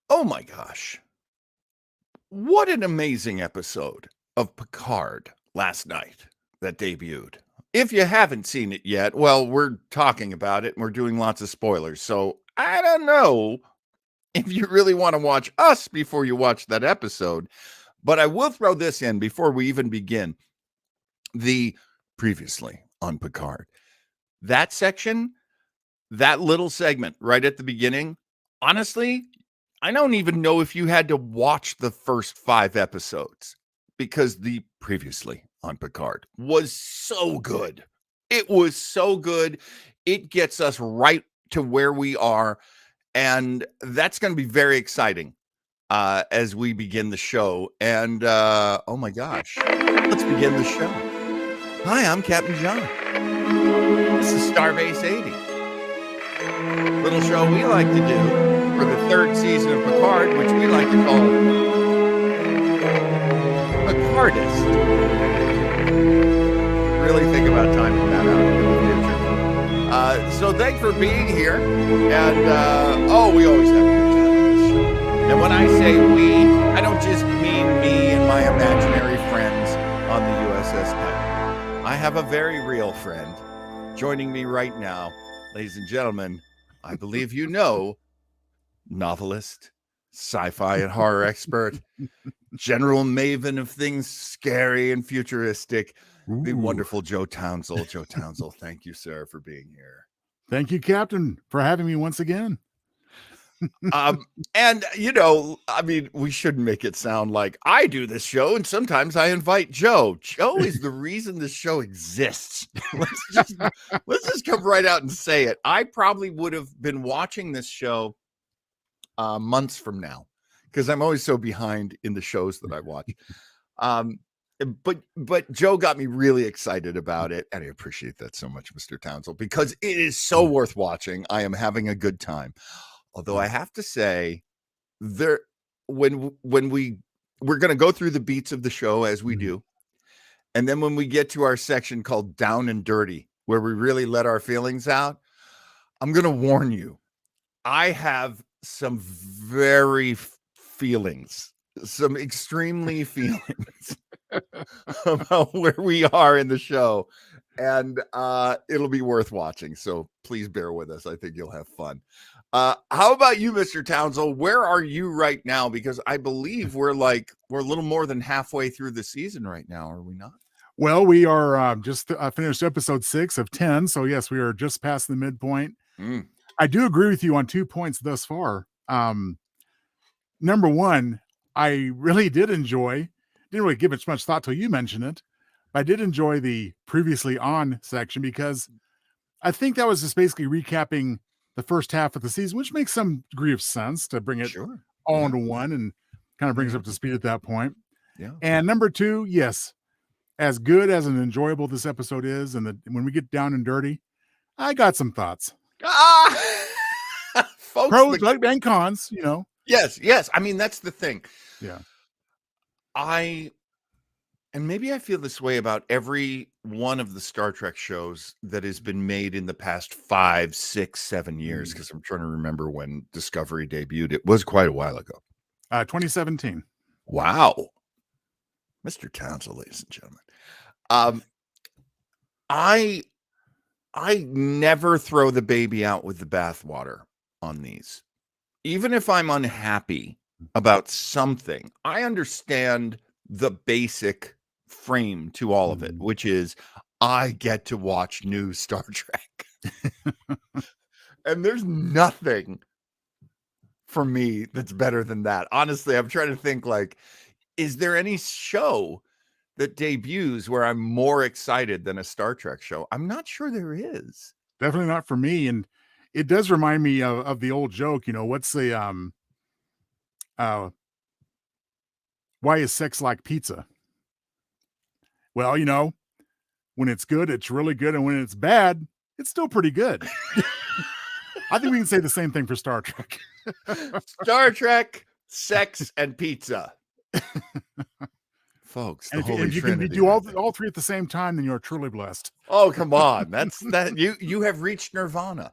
Oh my gosh. What an amazing episode of Picard last night that debuted. If you haven't seen it yet, well, we're talking about it and we're doing lots of spoilers. So I don't know if you really want to watch us before you watch that episode, but I will throw this in before we even begin. The previously on Picard, that section, that little segment right at the beginning, honestly, I don't even know if you had to watch the first 5 episodes because the previously on Picard was so good. It was so good. It gets us right to where we are. And that's going to be very exciting as we begin the show. And oh my gosh, let's begin the show. Hi, I'm Captain John. This is Starbase 80. Little show we like to do for the 3rd season of Picard, which we like to call PICARDEST. Really think about timing that out in the future. So thanks for being here. And we always have a good time on this show. And when I say we, I don't just mean me and my imaginary friends on the USS Titan. I have a very real friend joining me right now, ladies and gentlemen. I believe you know, novelist, sci-fi and horror expert, general maven of things scary and futuristic, the wonderful Joe Townsell. Joe Townsell, thank you, sir, for being here. Thank you, Captain, for having me once again. And, you know, I mean, we shouldn't make it sound like I do this show, and sometimes I invite Joe. Joe is the reason this show exists. Let's just come right out and say it. I probably would have been watching this show months from now because I'm always so behind in the shows that I watch. But Joe got me really excited about it, and I appreciate that so much, Mr. Townsell, because it is so worth watching. I am having a good time. Although I have to say, we're going to go through the beats of the show as we do, and then when we get to our section called Down and Dirty, where we really let our feelings out, I'm going to warn you, I have some very feelings, some extremely feelings about where we are in the show, and it'll be worth watching. So please bear with us. I think you'll have fun. How about you, Mr. Townsell? Where are you right now? Because I believe we're a little more than halfway through the season right now, are we not? Well, we are just finished episode 6 of 10. So yes, we are just past the midpoint. I do agree with you on 2 points thus far. Number one, I really did enjoy, didn't really give it much thought till you mentioned it, but I did enjoy the previously on section because I think that was just basically recapping the first half of the season, which makes some degree of sense to bring it all into one and kind of brings up to speed at that point. Yeah. And number two, yes, as good as and enjoyable this episode is, and when we get down and dirty, I got some thoughts. Folks, pros and cons, you know. Yes. I mean, that's the thing. Yeah. And maybe I feel this way about every one of the Star Trek shows that has been made in the past 5, 6, 7 years, because I'm trying to remember when Discovery debuted. It was quite a while ago. 2017. Wow. Mr. Townsell, ladies and gentlemen. I never throw the baby out with the bathwater on these. Even if I'm unhappy about something, I understand the basic frame to all of it, which is I get to watch new Star Trek. And there's nothing for me that's better than that. Honestly, I'm trying to think, like, is there any show that debuts where I'm more excited than a Star Trek show? I'm not sure there is. Definitely not for me. And it does remind me of the old joke, you know, what's the why is sex like pizza? Well, you know, when it's good, it's really good. And when it's bad, it's still pretty good. I think we can say the same thing for Star Trek. Star Trek, sex, and pizza. Folks, the Holy if you Trinity. can do all three at the same time, then you're truly blessed. Oh, come on. That's that you have reached nirvana.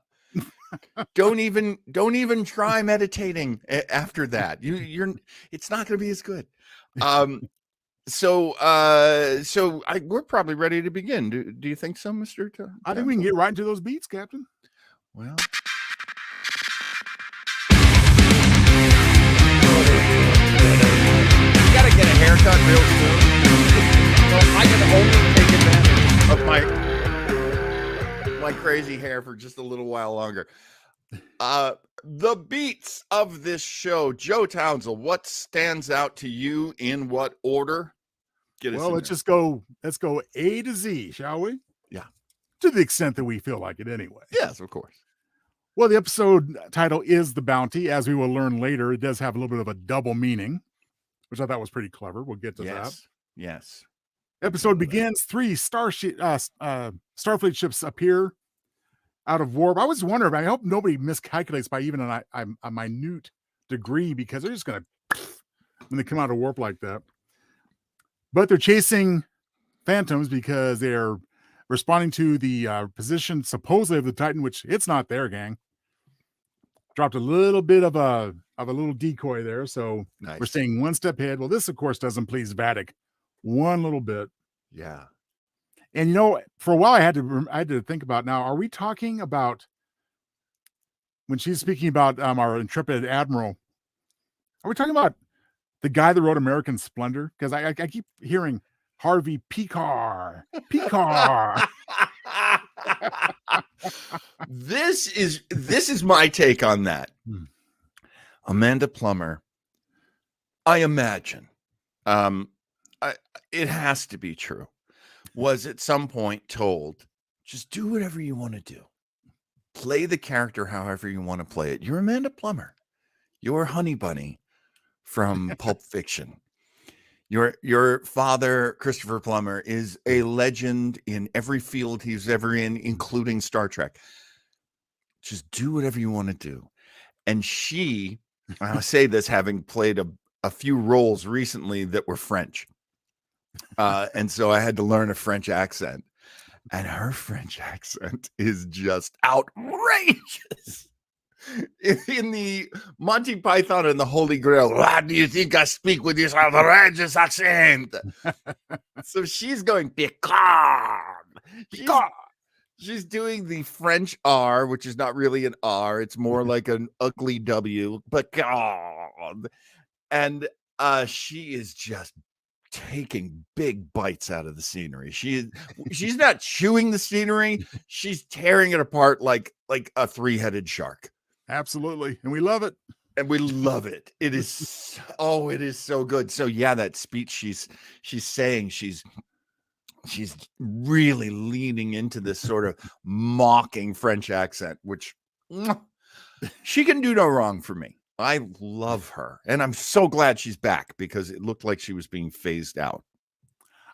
Don't even try meditating after that. It's not going to be as good. So we're probably ready to begin. Do you think so, Mr. I think we can get right into those beats, Captain. Well, you gotta get a haircut real soon. Well, I can only take advantage of my crazy hair for just a little while longer. The beats of this show, Joe Townsend, what stands out to you in what order? Well, let's go A to Z, shall we? Yeah. To the extent that we feel like it anyway. Yes, of course. Well, the episode title is The Bounty. As we will learn later, it does have a little bit of a double meaning, which I thought was pretty clever. We'll get to that. Yes. Episode begins. 3 Starfleet ships appear out of warp. I was wondering, I hope nobody miscalculates by even a minute degree, because they're just going to, when they come out of warp like that. But they're chasing phantoms because they're responding to the position supposedly of the Titan, which it's not there, gang. Dropped a little bit of a little decoy there, so nice. We're staying one step ahead. Well, this, of course, doesn't please Vadic one little bit. Yeah. And, for a while I had to think about, now, are we talking about, when she's speaking about our intrepid admiral, are we talking about the guy that wrote American Splendor? Because I keep hearing Harvey PICARD. This is my take on that. Amanda Plummer, I imagine, it has to be true, was at some point told, just do whatever you want to do. Play the character however you want to play it. You're Amanda Plummer. You're Honey Bunny from Pulp Fiction. Your father, Christopher Plummer, is a legend in every field he's ever in, including Star Trek. Just do whatever you want to do. And she, I say this having played a few roles recently that were French. And so I had to learn a French accent. And her French accent is just outrageous. In the Monty Python and the Holy Grail, why do you think I speak with this outrageous accent? So she's going, Picard. She's doing the French R, which is not really an R. It's more like an ugly W. Picard. And she is just taking big bites out of the scenery. She's not chewing the scenery. She's tearing it apart like a three-headed shark. Absolutely. And we love it. And we love it. It is so good. So yeah, that speech she's saying, she's really leaning into this sort of mocking French accent, which she can do no wrong for me. I love her. And I'm so glad she's back, because it looked like she was being phased out.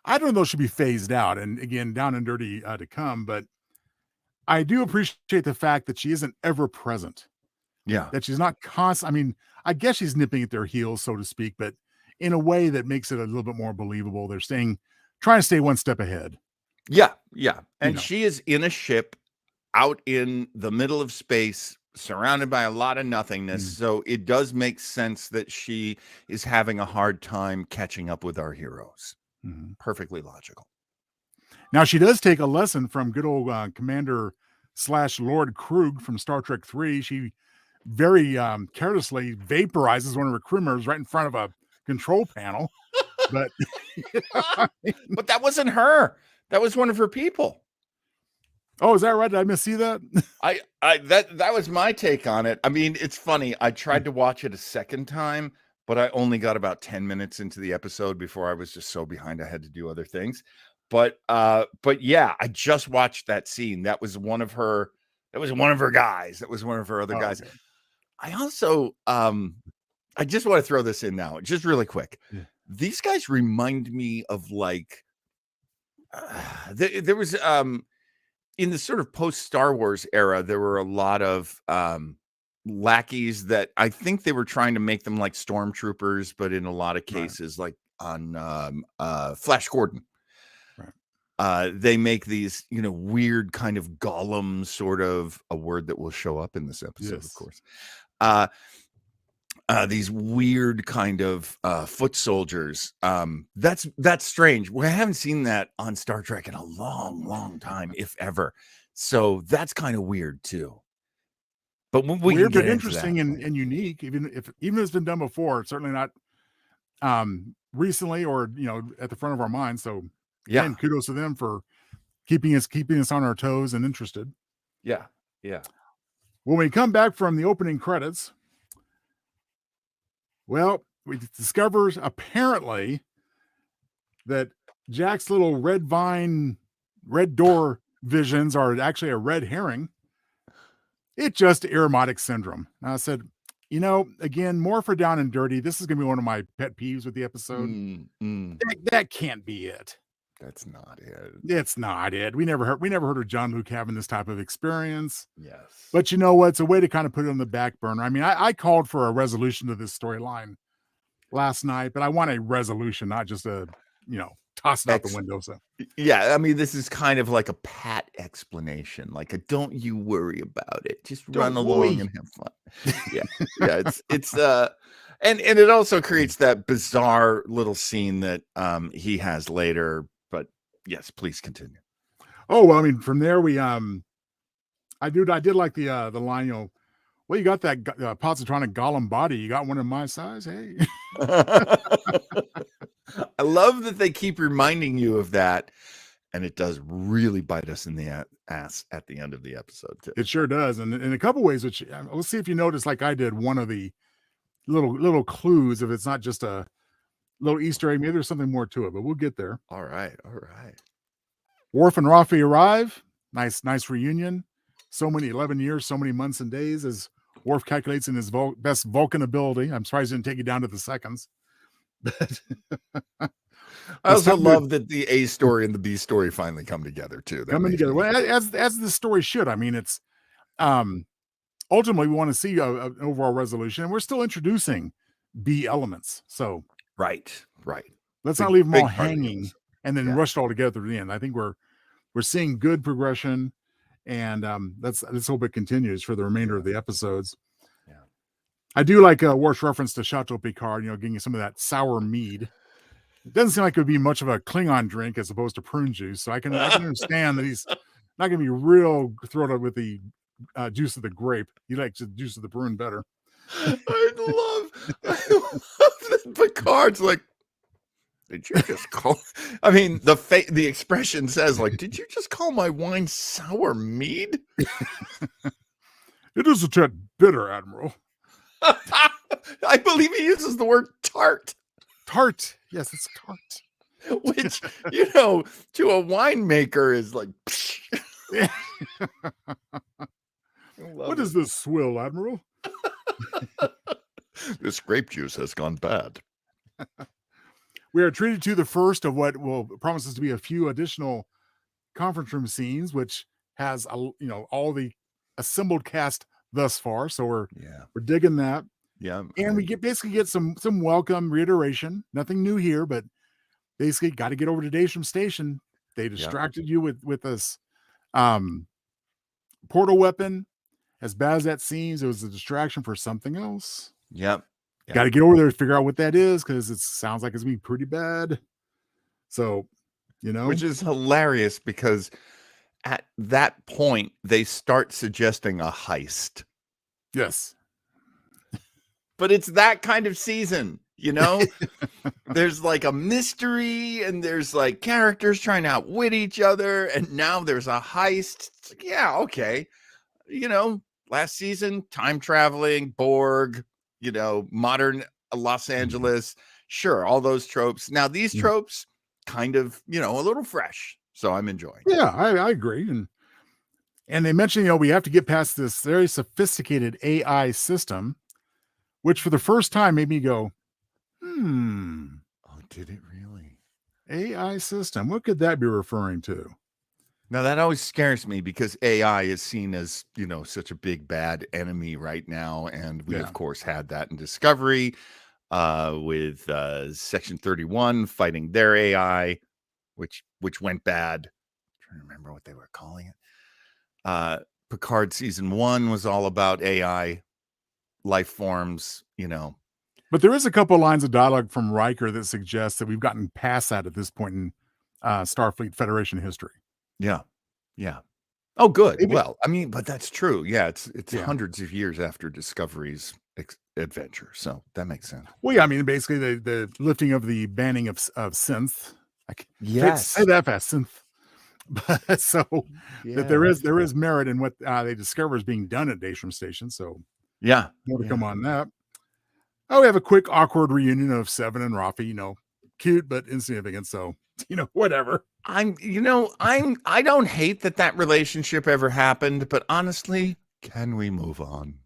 I don't know if she'll be phased out, and again, down and dirty to come, but I do appreciate the fact that she isn't ever present. Yeah. That she's not constant. I mean, I guess she's nipping at their heels, so to speak, but in a way that makes it a little bit more believable. They're trying to stay one step ahead. Yeah. Yeah. And she is in a ship out in the middle of space, surrounded by a lot of nothingness. So it does make sense that she is having a hard time catching up with our heroes. Perfectly logical. Now, she does take a lesson from good old Commander / Lord Krug from Star Trek 3. She very carelessly vaporizes one of her crew members right in front of a control panel. But but that wasn't her. That was one of her people. Oh, is that right? Did I see that? That was my take on it. I mean, it's funny. I tried to watch it a second time, but I only got about 10 minutes into the episode before I was just so behind I had to do other things. But yeah, I just watched that scene. That was one of her guys. That was one of her other guys. Okay. I also I just want to throw this in now, just really quick. Yeah. These guys remind me of like there was in the sort of post Star Wars era, there were a lot of lackeys that I think they were trying to make them like stormtroopers, but in a lot of cases, like on Flash Gordon. they make these, weird kind of golem sort of a word that will show up in this episode, of course. These weird kind of foot soldiers. That's strange. We haven't seen that on Star Trek in a long, long time, if ever. So that's kind of weird too. But we weird, but interesting and unique. Even if it's been done before, certainly not recently or at the front of our minds. So again, kudos to them for keeping us on our toes and interested. Yeah. When we come back from the opening credits, well, we discover apparently that Jack's little red door visions are actually a red herring. It's just Aromatic syndrome. And I said, again, more for down and dirty. This is going to be one of my pet peeves with the episode. That can't be it. That's not it. It's not it. We never heard of John Luke having this type of experience. Yes. But you know what? It's a way to kind of put it on the back burner. I mean, I called for a resolution to this storyline last night, but I want a resolution, not just a, toss it out the window. So yeah, I mean, this is kind of like a pat explanation, like a don't you worry about it. Just run along and have fun. Yeah. It's and it also creates that bizarre little scene that he has later. But yes, please continue. Oh, well, I mean, from there we I did like the line, well, you got that positronic golem body. You got one in my size, hey. I love that they keep reminding you of that, and it does really bite us in the ass at the end of the episode too. It sure does, and in a couple ways, which we'll see if you notice, like I did, one of the little clues. If it's not just a little Easter egg, maybe there's something more to it, but we'll get there. All right. Worf and Rafi arrive. Nice reunion. So many 11 years, so many months and days, as Worf calculates in his best Vulcan ability. I'm surprised he didn't take you down to the seconds. But I also love that the A story and the B story finally come together too. Coming together, well, as the story should. I mean, it's ultimately we want to see an overall resolution, and we're still introducing B elements. So right. Let's not leave them all hanging and then rush it all together at the end. I think we're seeing good progression, and let's hope it continues for the remainder of the episodes. Yeah, I do like Worf's reference to Chateau Picard. Giving you some of that sour mead. It doesn't seem like it would be much of a Klingon drink as opposed to prune juice. So I can understand that he's not going to be real thrilled out with the juice of the grape. He likes the juice of the prune better. I love that Picard's like, did you just call? I mean, the expression says, like, did you just call my wine sour mead? It is a tad bitter, Admiral. I believe he uses the word tart. Tart. Yes, it's tart. Which, to a winemaker is like, what is this swill, Admiral? This grape juice has gone bad. We are treated to the first of what will promises to be a few additional conference room scenes, which has all the assembled cast thus far. So we're digging that. Yeah, and we basically get some welcome reiteration. Nothing new here, but basically got to get over to Daystrom Station. They distracted you with this portal weapon. As bad as that seems, it was a distraction for something else. Yep. Got to get over there to figure out what that is, because it sounds like it's gonna be pretty bad. So, which is hilarious, because at that point they start suggesting a heist. Yes. But it's that kind of season, There's like a mystery, and there's like characters trying to outwit each other, and now there's a heist. It's like, yeah, okay. Last season, time traveling, Borg, modern Los Angeles. Sure, all those tropes. Now these tropes kind of, a little fresh. So I'm enjoying. Yeah, I agree. And they mentioned, we have to get past this very sophisticated AI system, which for the first time made me go, Oh, did it really? AI system. What could that be referring to? Now that always scares me, because AI is seen as, such a big bad enemy right now. And we of course had that in Discovery with Section 31 fighting their AI, which went bad. I'm trying to remember what they were calling it. Picard season 1 was all about AI life forms, But there is a couple of lines of dialogue from Riker that suggests that we've gotten past that at this point in Starfleet Federation history. Yeah. Yeah. Oh, good. Maybe, Well, I mean, but that's true. Yeah, it's Yeah. hundreds of years after Discovery's adventure, so that makes sense. well, yeah, I mean, basically the lifting of the banning of synth. Yes. Say that fast, synth. But so that there Yeah. is merit in what they discover is being done at Daystrom Station. So Yeah. more to come on that. Oh, we have a quick awkward reunion of Seven and Rafi. Cute but insignificant. So whatever. I don't hate that relationship ever happened, but honestly, can we move on?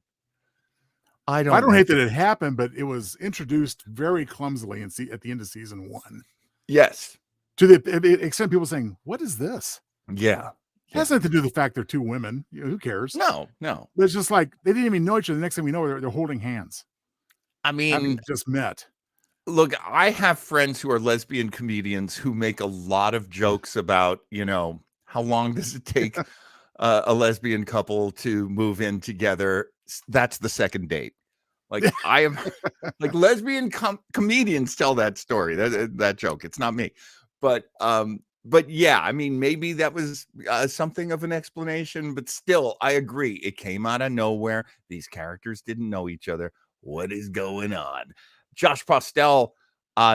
I don't hate that it happened, but it was introduced very clumsily at the end of season 1. Yes. To the extent people saying, "What is this?" Yeah. It has nothing to do with the fact they're two women. Who cares? No. But it's just like they didn't even know each other. The next thing we know, they're holding hands. I mean, just met. Look, I have friends who are lesbian comedians who make a lot of jokes about, how long does it take a lesbian couple to move in together? That's the second date. Like I am, like lesbian comedians tell that story, that joke. It's not me, but yeah, I mean, maybe that was something of an explanation, but still, I agree. It came out of nowhere. These characters didn't know each other. What is going on? Josh Postel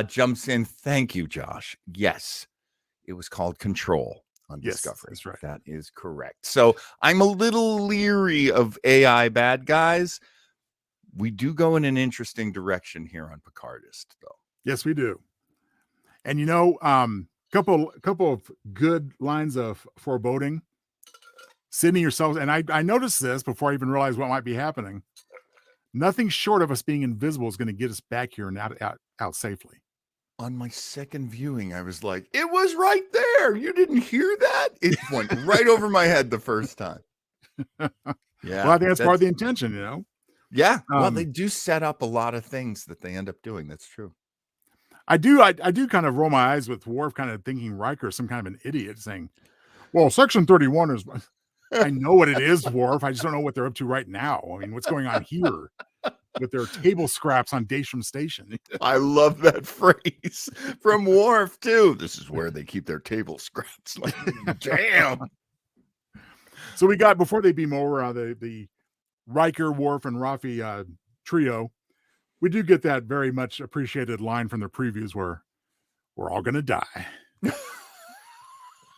jumps in. Thank you, Josh. Yes, it was called Control on Discovery. That's right. That is correct. So I'm a little leery of AI bad guys. We do go in an interesting direction here on Picardest, though. Yes, we do. And couple of good lines of foreboding. Sydney yourselves, and I noticed this before I even realized what might be happening. Nothing short of us being invisible is going to get us back here and out safely. On my second viewing, I was like, it was right there. You didn't hear that? It went right over my head the first time. Yeah. Well, I think that's part of the intention, Yeah. Well, they do set up a lot of things that they end up doing. That's true. I do kind of roll my eyes with Worf kind of thinking Riker is some kind of an idiot saying, well, Section 31 is... I know what it is, Worf. I just don't know what they're up to right now. I mean, what's going on here with their table scraps on Daystrom Station? I love that phrase from Worf, too. This is where they keep their table scraps. Like, damn. So we got, before they beam over, the Riker, Worf, and Rafi trio, we do get that very much appreciated line from the previews where we're all going to die.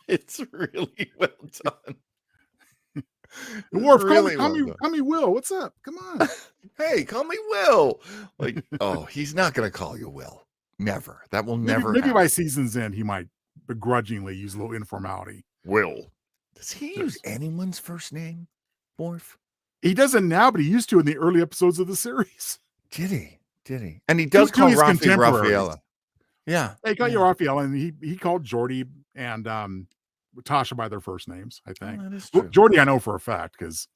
It's really well done. Worf, really call me Will. What's up? Come on. Hey, call me Will. Like, oh, he's not going to call you Will. Never. That will never maybe by season's end, he might begrudgingly use a little informality. Will. Does he use anyone's first name, Worf? He doesn't now, but he used to in the early epissodes of the series. Did he? And he does call Rafi Rafaela. Yeah. He called you Rafaela, and he called Geordi and Tasha by their first names, I think. That is true. Geordi, I know for a fact, because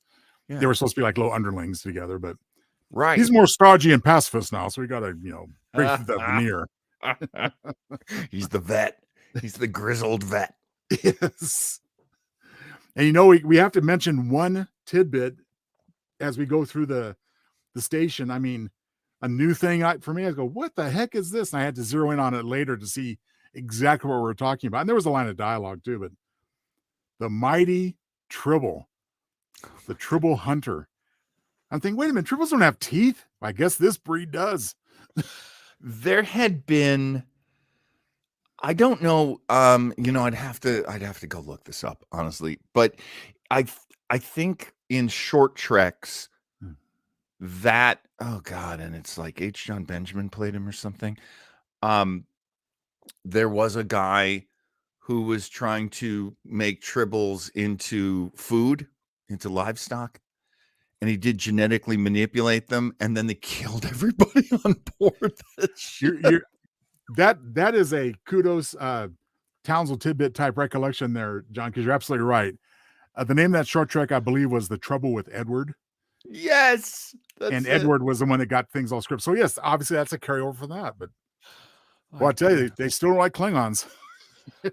they were supposed to be like little underlings together, but right. He's more stodgy and pacifist now, so we got to, break through that veneer. He's the vet. He's the grizzled vet. Yes. And we have to mention one tidbit as we go through the station. I mean, a new thing for me, I go, what the heck is this? And I had to zero in on it later to see exactly what we're talking about. And there was a line of dialogue too, but the mighty Tribble, the Tribble hunter. I'm thinking, wait a minute, Tribbles don't have teeth? I guess this breed does. There had been, I don't know, I'd have to go look this up, honestly. But I think in short treks that, oh God, and it's like H. John Benjamin played him or something. There was a guy who was trying to make Tribbles into food, into livestock. And he did genetically manipulate them, and then they killed everybody on board. That is a kudos Townsville tidbit type recollection there, John, because you're absolutely right. The name of that short trek, I believe, was The Trouble with Edward. Yes. And Edward was the one that got things all scripted. So yes, obviously that's a carryover for that. But well, I tell you, they still don't like Klingons.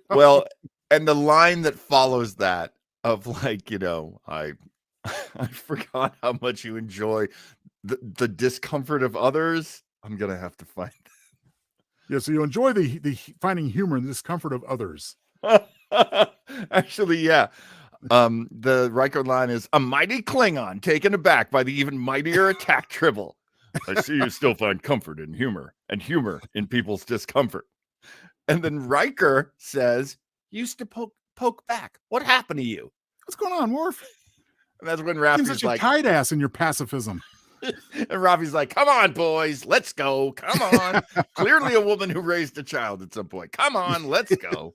Well, and the line that follows that of like, I I forgot how much you enjoy the discomfort of others. I'm gonna have to find Yeah, so you enjoy the finding humor in the discomfort of others. Actually, yeah. The Riker line is a mighty Klingon taken aback by the even mightier attack tribble. I see you still find comfort in humor and humor in people's discomfort. And then Riker says, used to poke back. What happened to you? What's going on, Worf? And that's when Seems Raffi's such a like, tight ass in your pacifism. and Raffi's like, come on, boys, let's go. Come on. Clearly a woman who raised a child at some point. Come on, let's go.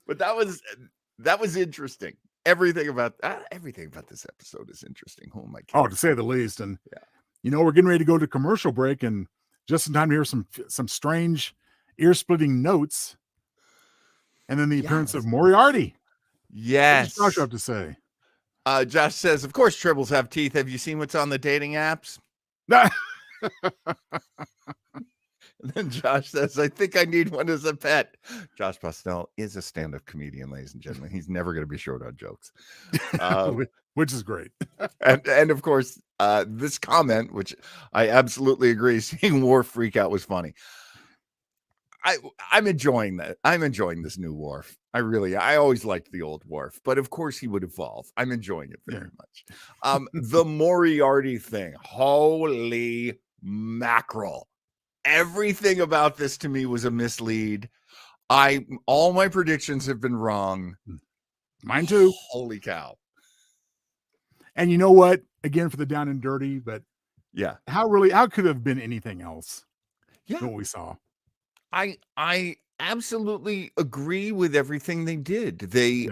But that was interesting. Everything about this episode is interesting. Oh my God. Oh, to say the least. And we're getting ready to go to commercial break, and just in time to hear some strange, ear-splitting notes, and then the appearance of Moriarty. Yes. What does Josh have to say? Josh says, of course tribbles have teeth. Have you seen what's on the dating apps? And then Josh says, I think I need one as a pet. Josh Postel is a stand-up comedian, ladies and gentlemen. He's never going to be short on jokes. Which is great. and of course, this comment, which I absolutely agree, seeing Worf freak out was funny. I'm enjoying that. I'm enjoying this new Worf. I always liked the old Worf, but of course he would evolve. I'm enjoying it very much. The Moriarty thing. Holy mackerel. Everything about this to me was a mislead. All my predictions have been wrong. Mine too. Holy cow. And you know what? Again, for the down and dirty, but yeah, how could it have been anything else? Yeah, than what we saw. I absolutely agree with everything they did. They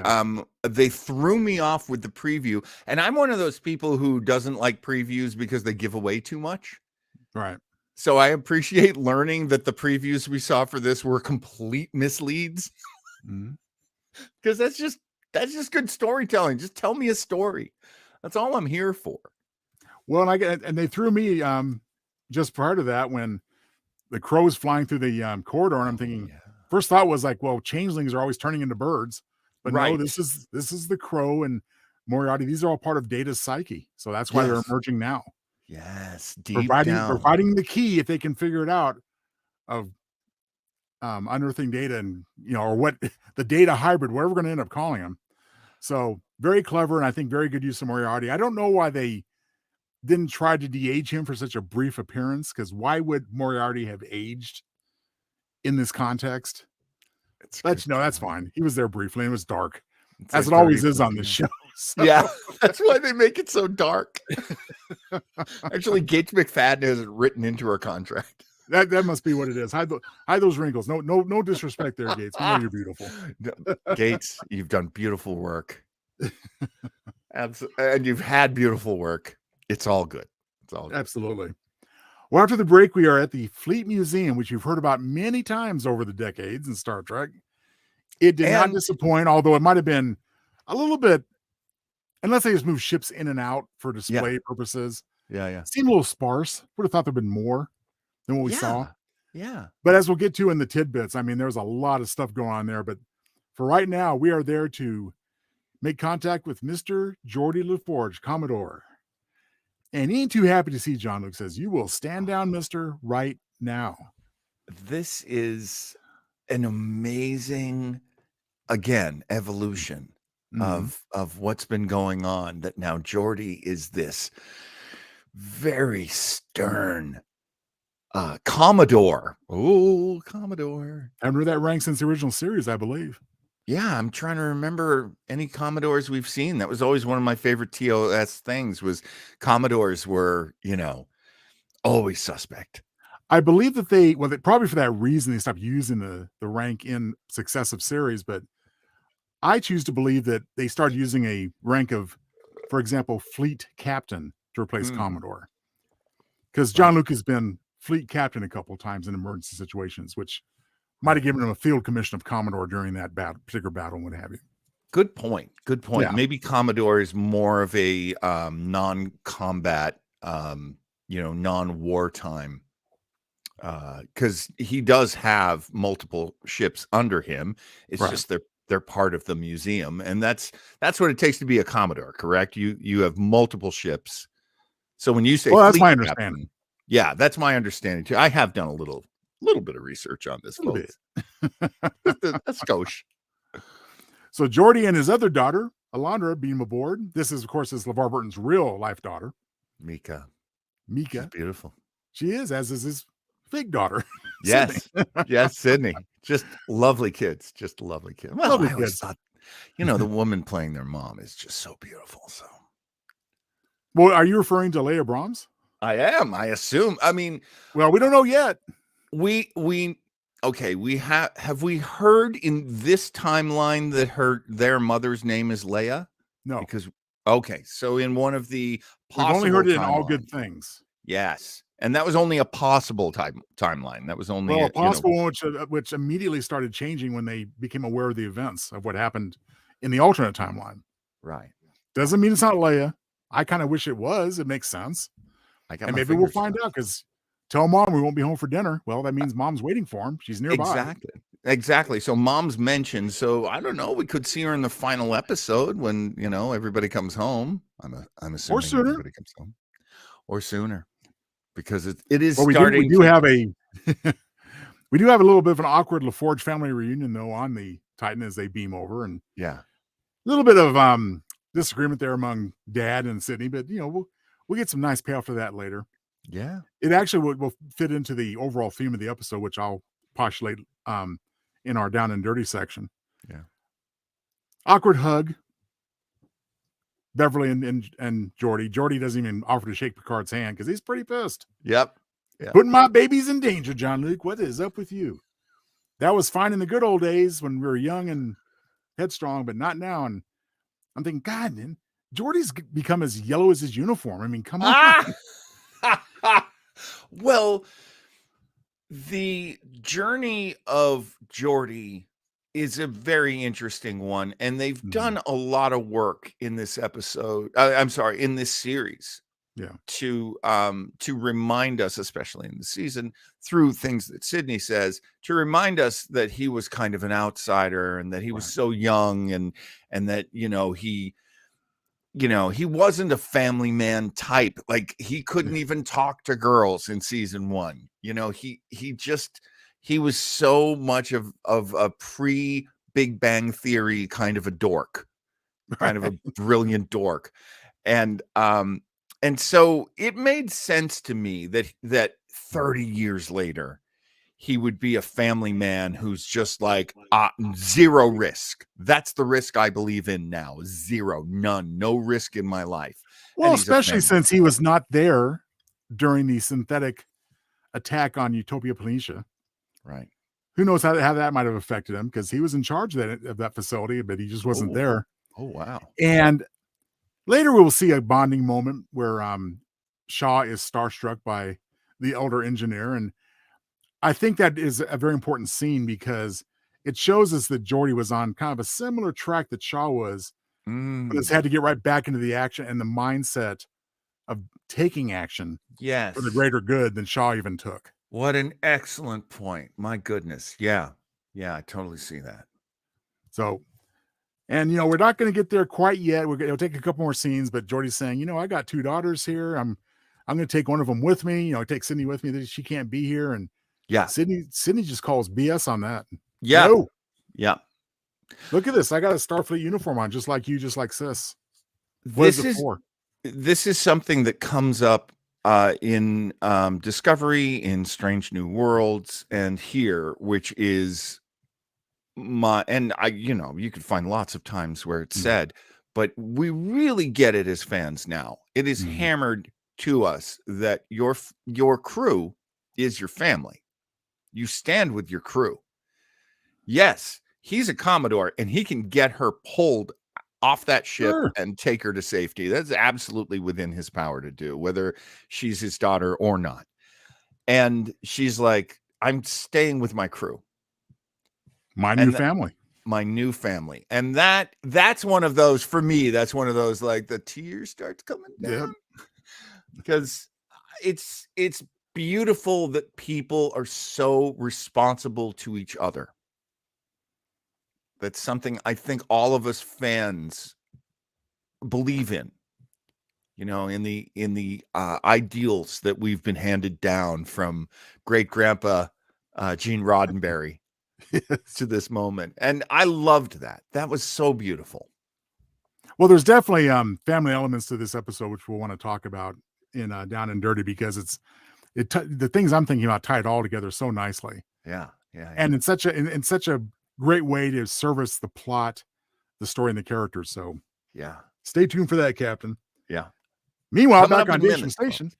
threw me off with the preview, and I'm one of those people who doesn't like previews because they give away too much. Right. So I appreciate learning that the previews we saw for this were complete misleads. Because that's just good storytelling. Just tell me a story. That's all I'm here for. Well, and they threw me just prior to that when the crow's flying through the corridor, and I'm thinking, first thought was like, well, changelings are always turning into birds, but no, this is the crow and Moriarty. These are all part of Data's psyche, so that's why they're emerging now. Yes, providing the key if they can figure it out of unearthing Data and or what the Data hybrid, whatever we're going to end up calling them. So very clever, and I think very good use of Moriarty. I don't know why they didn't try to de-age him for such a brief appearance, because why would Moriarty have aged in this context? But that's fine. He was there briefly, and it was dark, as it always is on this show. So. Yeah, that's why they make it so dark. Actually, Gates McFadden has it written into her contract. That must be what it is. Hide those wrinkles. No disrespect there, Gates. We know you're beautiful. Gates, you've done beautiful work. And you've had beautiful work. It's all good. It's all good. Absolutely. Well, after the break, we are at the Fleet Museum, which you've heard about many times over the decades in Star Trek. It did not disappoint, although it might have been a little bit, unless they just move ships in and out for display purposes. Yeah. Seemed a little sparse. Would have thought there'd been more than what we saw. Yeah. But as we'll get to in the tidbits, I mean, there's a lot of stuff going on there. But for right now, we are there to make contact with Mr. Geordi LaForge, Commodore. And he ain't too happy to see Jean-Luc. Says, you will stand down, mister, right now. This is an amazing, again, evolution of what's been going on, that now Geordi is this very stern Commodore. Oh, Commodore. I remember that rank since the original series, I believe. Yeah, I'm trying to remember any Commodores we've seen. That was always one of my favorite TOS things, was Commodores were, always suspect. I believe that probably for that reason, they stopped using the rank in successive series, but I choose to believe that they started using a rank of, for example, Fleet Captain to replace Commodore. Because Jean-Luc has been Fleet Captain a couple of times in emergency situations, which might have given him a field commission of Commodore during that particular battle and what have you. Good point. Yeah. Maybe Commodore is more of a non-combat, non-wartime because he does have multiple ships under him. It's Right. just they're part of the museum, and that's what it takes to be a Commodore, correct? You have multiple ships. So when you say Well, that's fleet my understanding. captain, yeah, that's my understanding too. I have done a little bit of research on this, A little folks. bit. Just a skosh. So Geordi and his other daughter, Alondra, beam aboard. This is, of course, LeVar Burton's real life daughter, Mika. Mika. She's beautiful. She is, as is his fake daughter. Yes. Yes, Sydney. Just lovely kids. Just lovely kids. Well, Lovely I always kids. thought, the woman playing their mom is just so beautiful. So Well, are you referring to Leia Brahms? I am. I assume. I mean, well, we don't know yet. We have we heard in this timeline that their mother's name is Leia? No, because so in one of the we've only heard it in All Good Things. Yes, and that was only a possible timeline. That was only a possible one, which immediately started changing when they became aware of the events of what happened in the alternate timeline. Right. Doesn't mean it's not Leia. I kind of wish it was. It makes sense. And maybe we'll find out, because tell mom we won't be home for dinner. Well, that means mom's waiting for him. She's nearby. Exactly. So mom's mentioned. So I don't know. We could see her in the final episode when everybody comes home. I'm assuming or sooner. Everybody comes home, or sooner, because it is starting. We do have a we do have a little bit of an awkward LaForge family reunion though on the Titan as they beam over, and yeah, a little bit of disagreement there among Dad and Sydney, but we'll get some nice payoff for that later. Yeah, it actually will fit into the overall theme of the episode, which I'll postulate in our Down and Dirty section. Yeah. Awkward hug. Beverly and Geordi. Geordi doesn't even offer to shake Picard's hand because he's pretty pissed. Yep. Putting my babies in danger, Jean-Luc. What is up with you? That was fine in the good old days when we were young and headstrong, but not now. And I'm thinking, God, man, Geordi's become as yellow as his uniform. I mean, come on. Well, the journey of Geordi is a very interesting one, and they've done a lot of work in this episode. In this series. Yeah. To remind us, especially in the season, through things that Sydney says, to remind us that he was kind of an outsider and that he was so young and that, he wasn't a family man type. Like he couldn't even talk to girls in season 1. He was so much of a pre Big Bang Theory kind of a dork, kind of a brilliant dork. And so it made sense to me that 30 years later, he would be a family man who's just like zero risk. That's the risk I believe in now. Zero, none, no risk in my life. Well, especially since he was not there during the synthetic attack on Utopia Planitia. Right. Who knows how that might have affected him, because he was in charge of that facility, but he just wasn't there. Oh, wow. And later we will see a bonding moment where Shaw is starstruck by the elder engineer. And I think that is a very important scene because it shows us that Geordi was on kind of a similar track that Shaw was, but has had to get right back into the action and the mindset of taking action for the greater good than Shaw even took. What an excellent point. My goodness. Yeah. Yeah, I totally see that. So, and, we're not going to get there quite yet. It'll take a couple more scenes, but Geordi's saying, I got 2 daughters here. I'm going to take one of them with me, take Sydney with me. She can't be here. And yeah, Sydney just calls BS on that. Yeah. No. Yeah. Look at this. I got a Starfleet uniform on, just like you, just like sis. This is something that comes up in Discovery, in Strange New Worlds, and here, which is you could find lots of times where it's said, but we really get it as fans now. It is hammered to us that your crew is your family. You stand with your crew. Yes, he's a Commodore and he can get her pulled off that ship and take her to safety. That's absolutely within his power to do, whether she's his daughter or not. And she's like, I'm staying with my crew. My new family. And that's one of those, for me, that's one of those, like the tears starts coming down. Because it's beautiful that people are so responsible to each other. That's something I think all of us fans believe in. You know, in the ideals that we've been handed down from great grandpa Gene Roddenberry to this moment. And I loved that. That was so beautiful. Well, there's definitely family elements to this episode, which we'll want to talk about in Down and Dirty, because the things I'm thinking about tie it all together so nicely. Yeah. And in such a great way to service the plot, the story, and the characters. So yeah, stay tuned for that, Captain. Yeah. Meanwhile, Coming back up on in Daystrom minutes, Station.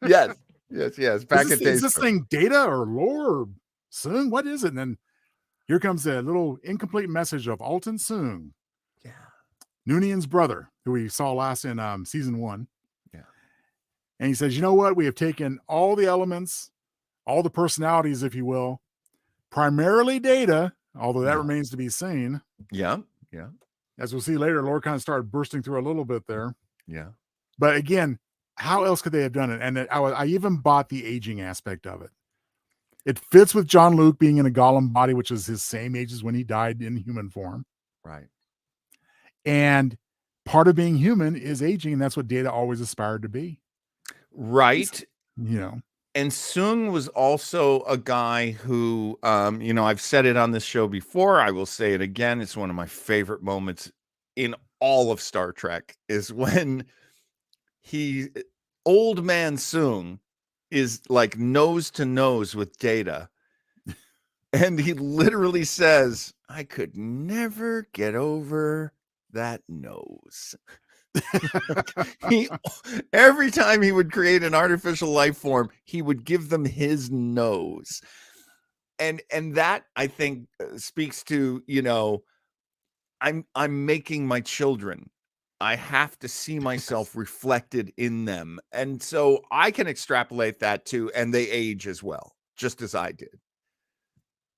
Yes. Back at Is this Daystrom. thing Data or Lore or Sung? What is it? And then here comes a little incomplete message of Alton Sung. Yeah. Noonan's brother, who we saw last in season 1. Yeah. And he says, you know what? We have taken all the elements, all the personalities, if you will, primarily Data, although that remains to be seen. Yeah. As we'll see later, Lore kind of started bursting through a little bit there. Yeah. But again, how else could they have done it? And I even bought the aging aspect of it. It fits with John Luke being in a golem body, which is his same age as when he died in human form. Right. And part of being human is aging, and that's what Data always aspired to be. Right. You know. And Sung was also a guy who, I've said it on this show before. I will say it again. It's one of my favorite moments in all of Star Trek is when old man Sung is like nose to nose with Data. And he literally says, I could never get over that nose. Every time he would create an artificial life form, he would give them his nose. And that, I think, speaks to, I'm making my children. I have to see myself reflected in them. And so I can extrapolate that too, and they age as well, just as I did.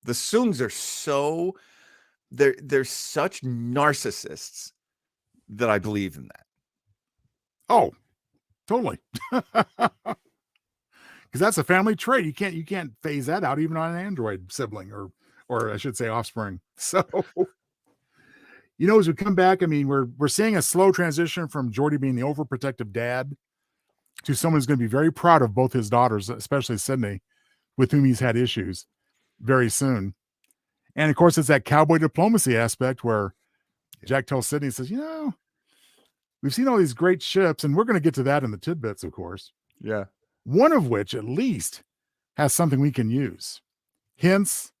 The Sungs are they're such narcissists that I believe in that. Oh, totally. Because that's a family trait. You can't phase that out even on an android sibling or I should say offspring. So, as we come back, I mean, we're seeing a slow transition from Geordi being the overprotective dad to someone who's going to be very proud of both his daughters, especially Sydney, with whom he's had issues very soon. And of course, it's that cowboy diplomacy aspect where Jack tells Sydney, says, we've seen all these great ships, and we're going to get to that in the tidbits, of course. Yeah. One of which, at least, has something we can use. Hence,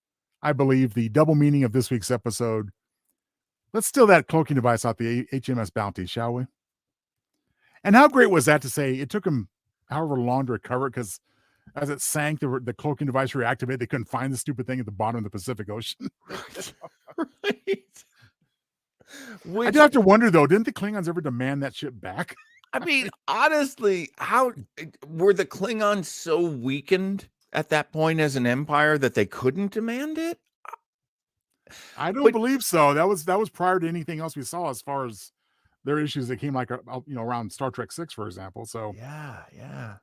I believe, the double meaning of this week's episode. Let's steal that cloaking device out the HMS Bounty, shall we? And how great was that to say it took them however long to recover it, because as it sank, the cloaking device reactivated. They couldn't find the stupid thing at the bottom of the Pacific Ocean. Right. I do have to wonder, though, didn't the Klingons ever demand that ship back? I mean, honestly, how were the Klingons so weakened at that point as an empire that they couldn't demand it? I don't believe so. That was prior to anything else we saw as far as their issues that came like around Star Trek 6, for example. So yeah.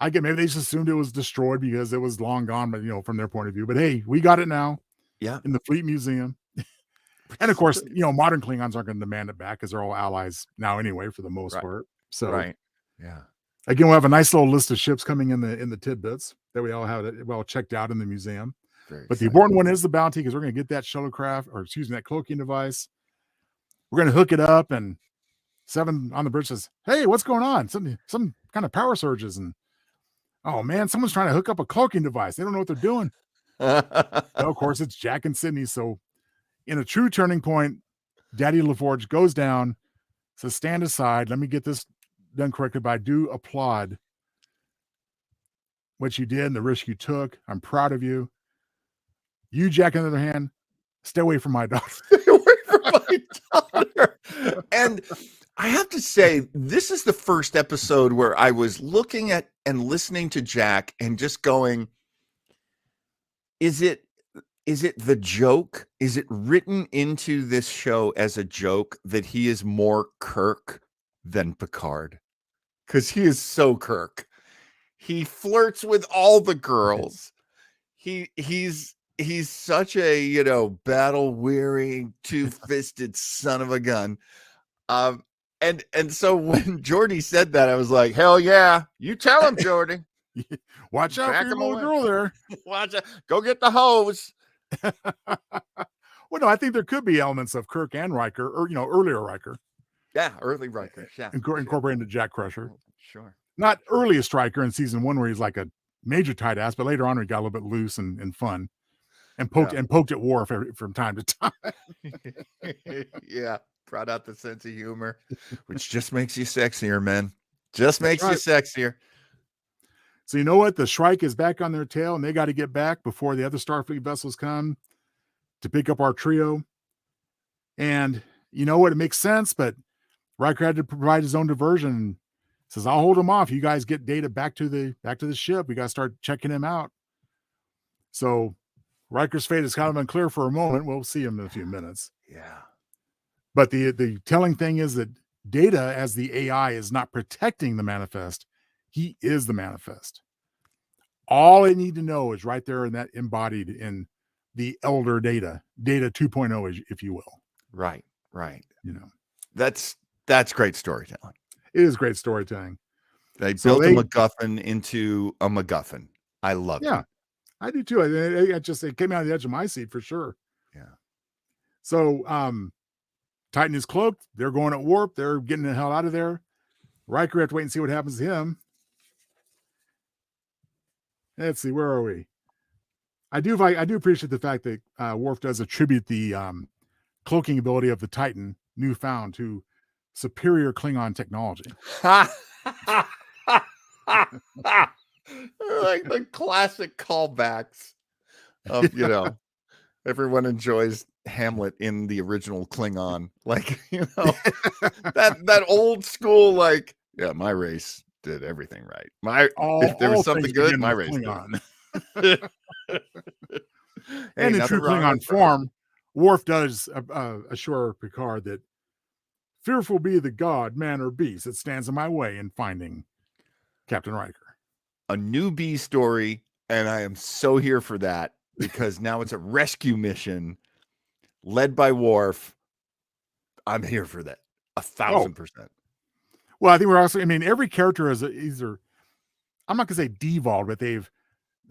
I get maybe they just assumed it was destroyed because it was long gone, but from their point of view. But hey, we got it now. Yeah. In the Fleet Museum. And of course, modern Klingons aren't going to demand it back because they're all allies now anyway, for the most part. So right. Yeah. Again, we'll have a nice little list of ships coming in the tidbits that we all have well checked out in the museum. But the important one is the Bounty, because we're going to get that shuttlecraft, or excuse me, that cloaking device. We're going to hook it up, and Seven on the bridge says, "Hey, what's going on? Some kind of power surges, and oh man, someone's trying to hook up a cloaking device. They don't know what they're doing." Of course, it's Jack and Sydney. So, in a true turning point, Daddy LaForge goes down, says, "Stand aside. Let me get this done correctly." But I do applaud what you did and the risk you took. I'm proud of you. You, Jack, on the other hand, stay away from my daughter. Stay away from my daughter. And I have to say, this is the first episode where I was looking at and listening to Jack and just going, is it the joke? Is it written into this show as a joke that he is more Kirk than Picard? Because he is so Kirk. He flirts with all the girls. He's such a, battle weary, two-fisted son of a gun. And so when Jordy said that, I was like, hell yeah, you tell him, Jordy. Watch out for your little girl there. Watch out. Go get the hose. Well, no, I think there could be elements of Kirk and Riker, or earlier Riker. Yeah, early Riker. Yeah, incorporated into Jack Crusher. Sure. Not earliest Riker in season 1 where he's like a major tight ass, but later on he got a little bit loose and fun, and poked at Worf from time to time. Yeah, brought out the sense of humor, which just makes you sexier, man. Just makes you sexier. So you know what? The Shrike is back on their tail, and they got to get back before the other Starfleet vessels come to pick up our trio. And you know what? It makes sense, but Riker had to provide his own diversion. Says, I'll hold him off. You guys get Data back to the ship. We got to start checking him out. So Riker's fate is kind of unclear for a moment. We'll see him in a few minutes. Yeah. But the telling thing is that Data, as the AI, is not protecting the manifest. He is the manifest. All I need to know is right there in that embodied in the elder Data 2.0, if you will. Right. That's great storytelling. It is great storytelling. They built a MacGuffin into a MacGuffin. I love it. Yeah, I do too. It came out of the edge of my seat for sure. Yeah. So Titan is cloaked. They're going at warp. They're getting the hell out of there. Riker have to wait and see what happens to him. Let's see, where are we? I do appreciate the fact that Worf does attribute the cloaking ability of the Titan newfound to superior Klingon technology. Like the classic callbacks of, everyone enjoys Hamlet in the original Klingon. Like, that old school, like, yeah, my race did everything right. If there was something good, my race did. And in true Klingon form, Worf does assure Picard that fearful be the god, man, or beast that stands in my way in finding Captain Riker. A new B story, and I am so here for that, because now it's a rescue mission led by Worf. I'm here for that. 1,000%. Well, I think every character is either, I'm not going to say devolved, but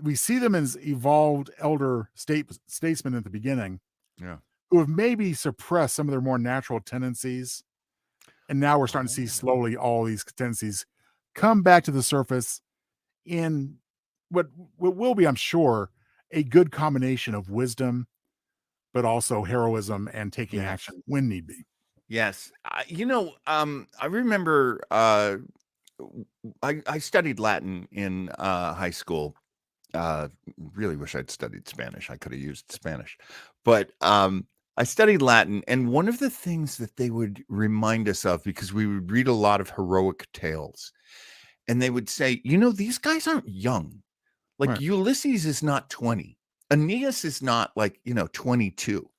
we see them as evolved elder statesmen at the beginning. Yeah. Who have maybe suppressed some of their more natural tendencies. And now we're starting to see slowly all these tendencies come back to the surface in what will be, I'm sure, a good combination of wisdom, but also heroism and taking action when need be. Yes. I remember I studied Latin in high school. Really wish I'd studied Spanish. I could have used Spanish. But I studied Latin, and one of the things that they would remind us of, because we would read a lot of heroic tales, and they would say, these guys aren't young. Like, right. Ulysses is not 20. Aeneas is not 22.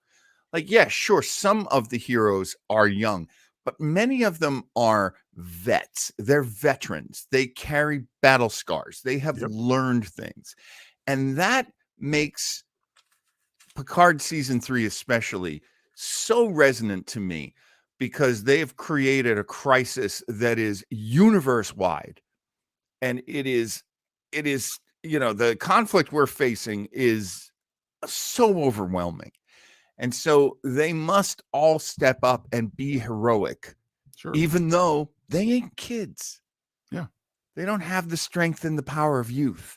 Like, yeah, sure, some of the heroes are young, but many of them are vets. They're veterans. They carry battle scars. They have learned things. And that makes Picard season 3 especially so resonant to me, because they have created a crisis that is universe wide. And it is, the conflict we're facing is so overwhelming. And so they must all step up and be heroic, even though they ain't kids. Yeah. They don't have the strength and the power of youth.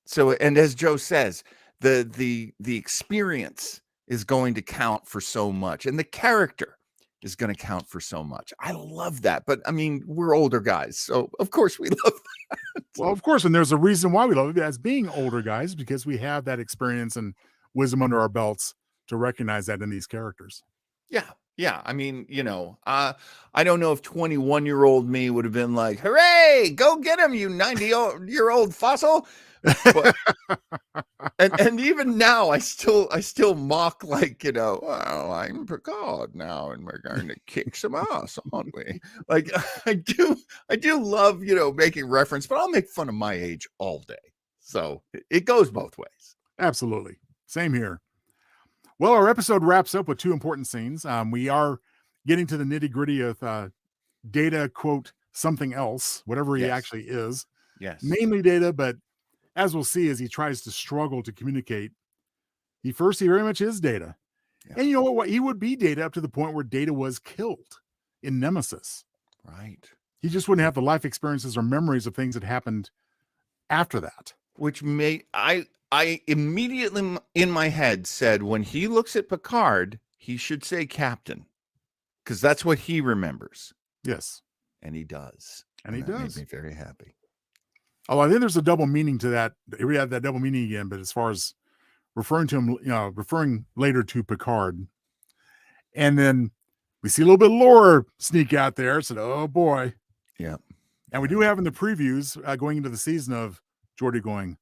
So, and as Joe says, the experience is going to count for so much, and the character is going to count for so much. I love that. But we're older guys, so of course we love that. Well, of course, and there's a reason why we love it as being older guys, because we have that experience and wisdom under our belts to recognize that in these characters. Yeah. I don't know if 21-year-old me would have been like, hooray, go get him, you 90-year-old fossil. But And even now, I still mock, like, well, I'm Picard now, and we're going to kick some ass, aren't we? Like, I do love, making reference, but I'll make fun of my age all day. So it goes both ways. Absolutely. Same here. Well, our episode wraps up with two important scenes. We are getting to the nitty gritty of Data, quote, something else, whatever he actually is. Yes. Mainly Data, but as we'll see, as he tries to struggle to communicate, he very much is Data. Yeah. And you know what? He would be Data up to the point where Data was killed in Nemesis. Right. He just wouldn't have the life experiences or memories of things that happened after that. Which I immediately in my head said, when he looks at Picard, he should say Captain, because that's what he remembers. Yes. And he does. And he does. Made me very happy. Oh, I think there's a double meaning to that. We had that double meaning again, but as far as referring to him, referring later to Picard. And then we see a little bit of lore sneak out there. Said, oh boy. Yeah. And we do have in the previews going into the season of Geordi going,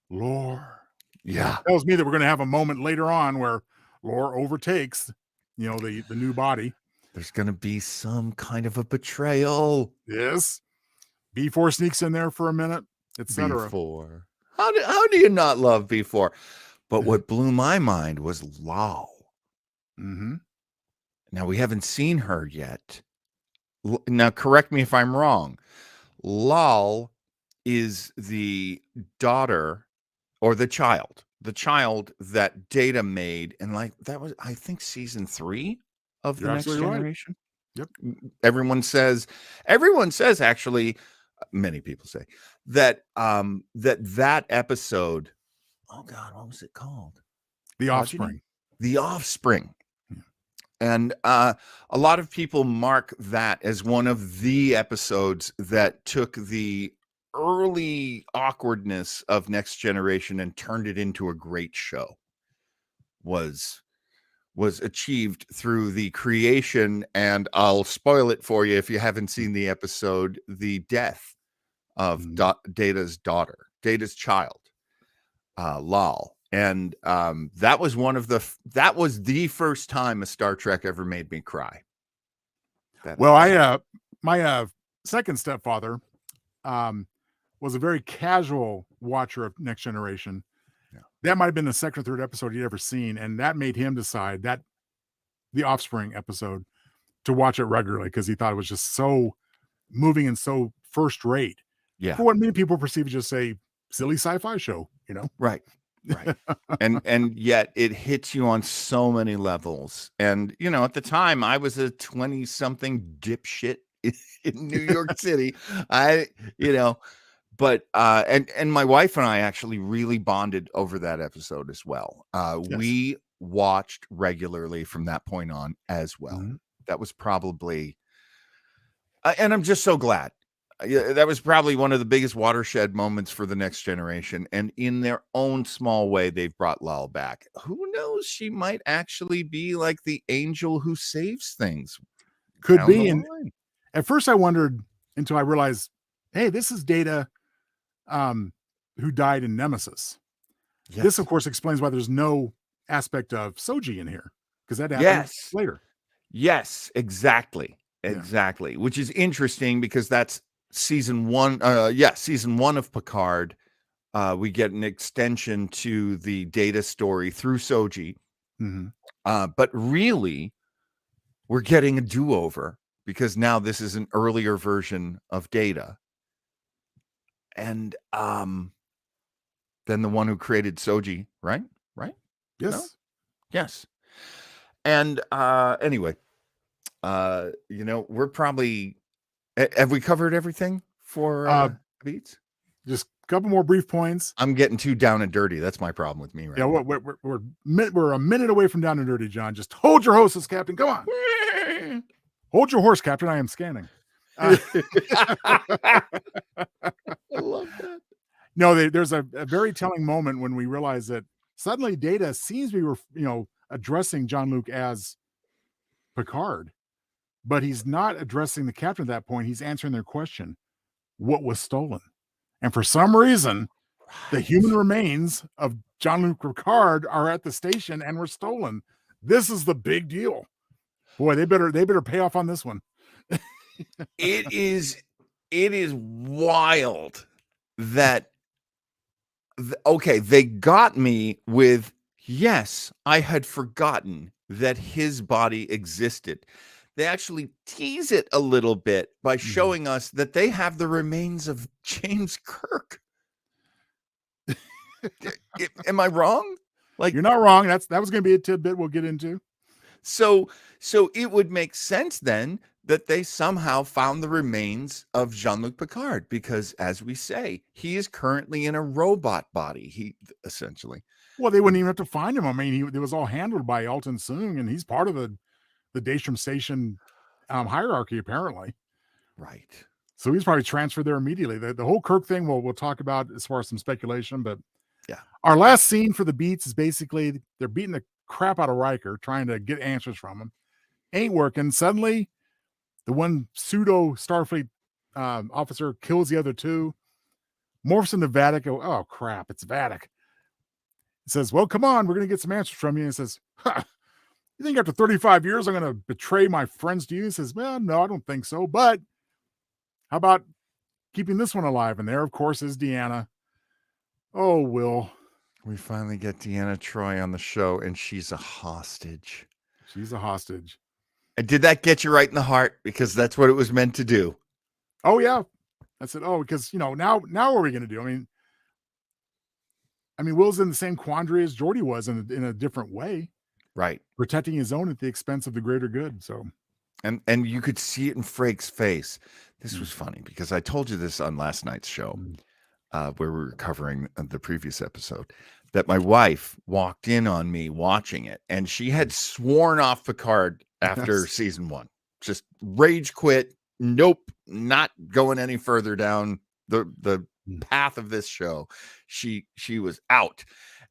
lore. Yeah. That tells me that we're going to have a moment later on where lore overtakes, the new body. There's going to be some kind of a betrayal. Yes. B4 sneaks in there for a minute, etc. B4. How do you not love B4? But what blew my mind was Lal. Mm-hmm. Now, we haven't seen her yet. Now, correct me if I'm wrong. Lal is the daughter or the child that Data made. And that was, I think, season 3 of The Next Generation. Right. Yep. Everyone says actually, many people say that that episode, oh God, what was it called? The Offspring. The Offspring. Yeah. And a lot of people mark that as one of the episodes that took the early awkwardness of Next Generation and turned it into a great show. Was achieved through the creation, and I'll spoil it for you if you haven't seen the episode, the death of Data's daughter, Data's child, Lal. And that was the first time a Star Trek ever made me cry. Well, my second stepfather was a very casual watcher of Next Generation. Yeah. That might have been the second or third episode he'd ever seen, and that made him decide that the Offspring episode to watch it regularly because he thought it was just so moving and so first rate. Yeah. For what many people perceive as just a silly sci-fi show, Right. Right. and yet it hits you on so many levels. And, at the time I was a 20-something dipshit in New York City. But and my wife and I actually really bonded over that episode as well. Yes. We watched regularly from that point on as well. Mm-hmm. That was probably, and I'm just so glad. That was probably one of the biggest watershed moments for The Next Generation. And in their own small way, they've brought Lal back. Who knows? She might actually be like the angel who saves things. Could be. And at first I wondered until I realized, hey, this is Data who died in Nemesis. Yes. This, of course, explains why there's no aspect of Soji in here, because that happens later. Yes, exactly. Exactly. Yeah. Which is interesting because that's season 1. Season 1 of Picard. We get an extension to the Data story through Soji. Mm-hmm. But really, we're getting a do-over because now this is an earlier version of Data. And then the one who created Soji, right? Yes. No? Yes. And anyway, we're probably, have we covered everything for beats? Just a couple more brief points. I'm getting too down and dirty. That's my problem with me right now. We're a minute away from down and dirty, John. Just hold your horses, Captain. Come on. Hold your horse, Captain. I am scanning. I love that. No, there's a very telling moment when we realize that suddenly Data seems to be, addressing Jean-Luc as Picard, but he's not addressing the captain at that point. He's answering their question, what was stolen? And for some reason, the human remains of Jean-Luc Picard are at the station and were stolen. This is the big deal. Boy, they better pay off on this one. It is wild that okay, they got me with, yes, I had forgotten that his body existed. They actually tease it a little bit by showing us that they have the remains of James Kirk. Am I wrong? Like, you're not wrong. That was going to be a tidbit we'll get into. So it would make sense then that they somehow found the remains of Jean-Luc Picard, because, as we say, he is currently in a robot body. He essentially. Well, they wouldn't even have to find him. I mean, it was all handled by Alton Soong, and he's part of the Daystrom Station hierarchy, apparently. Right. So he's probably transferred there immediately. The whole Kirk thing, we'll talk about as far as some speculation, but yeah, our last scene for the Beats is basically they're beating the crap out of Riker, trying to get answers from him. Ain't working. Suddenly, the one pseudo Starfleet officer kills the other two, morphs into Vadic. Oh crap, it's Vadic. He says, well, come on, we're going to get some answers from you. And he says, you think after 35 years I'm going to betray my friends to you? He says, well, no, I don't think so. But how about keeping this one alive? And there, of course, is Deanna. Oh, Will. We finally get Deanna Troi on the show, and she's a hostage. She's a hostage. And did that get you right in the heart? Because that's what it was meant to do. Oh, yeah. I said, oh, because, now what are we going to do? I mean, Will's in the same quandary as Geordi was in a different way. Right. Protecting his own at the expense of the greater good. So, and you could see it in Frakes' face. This was funny because I told you this on last night's show, where we were covering the previous episode, that my wife walked in on me watching it, and she had sworn off Picard after season 1. Just rage quit. Nope, not going any further down the path of this show. She was out,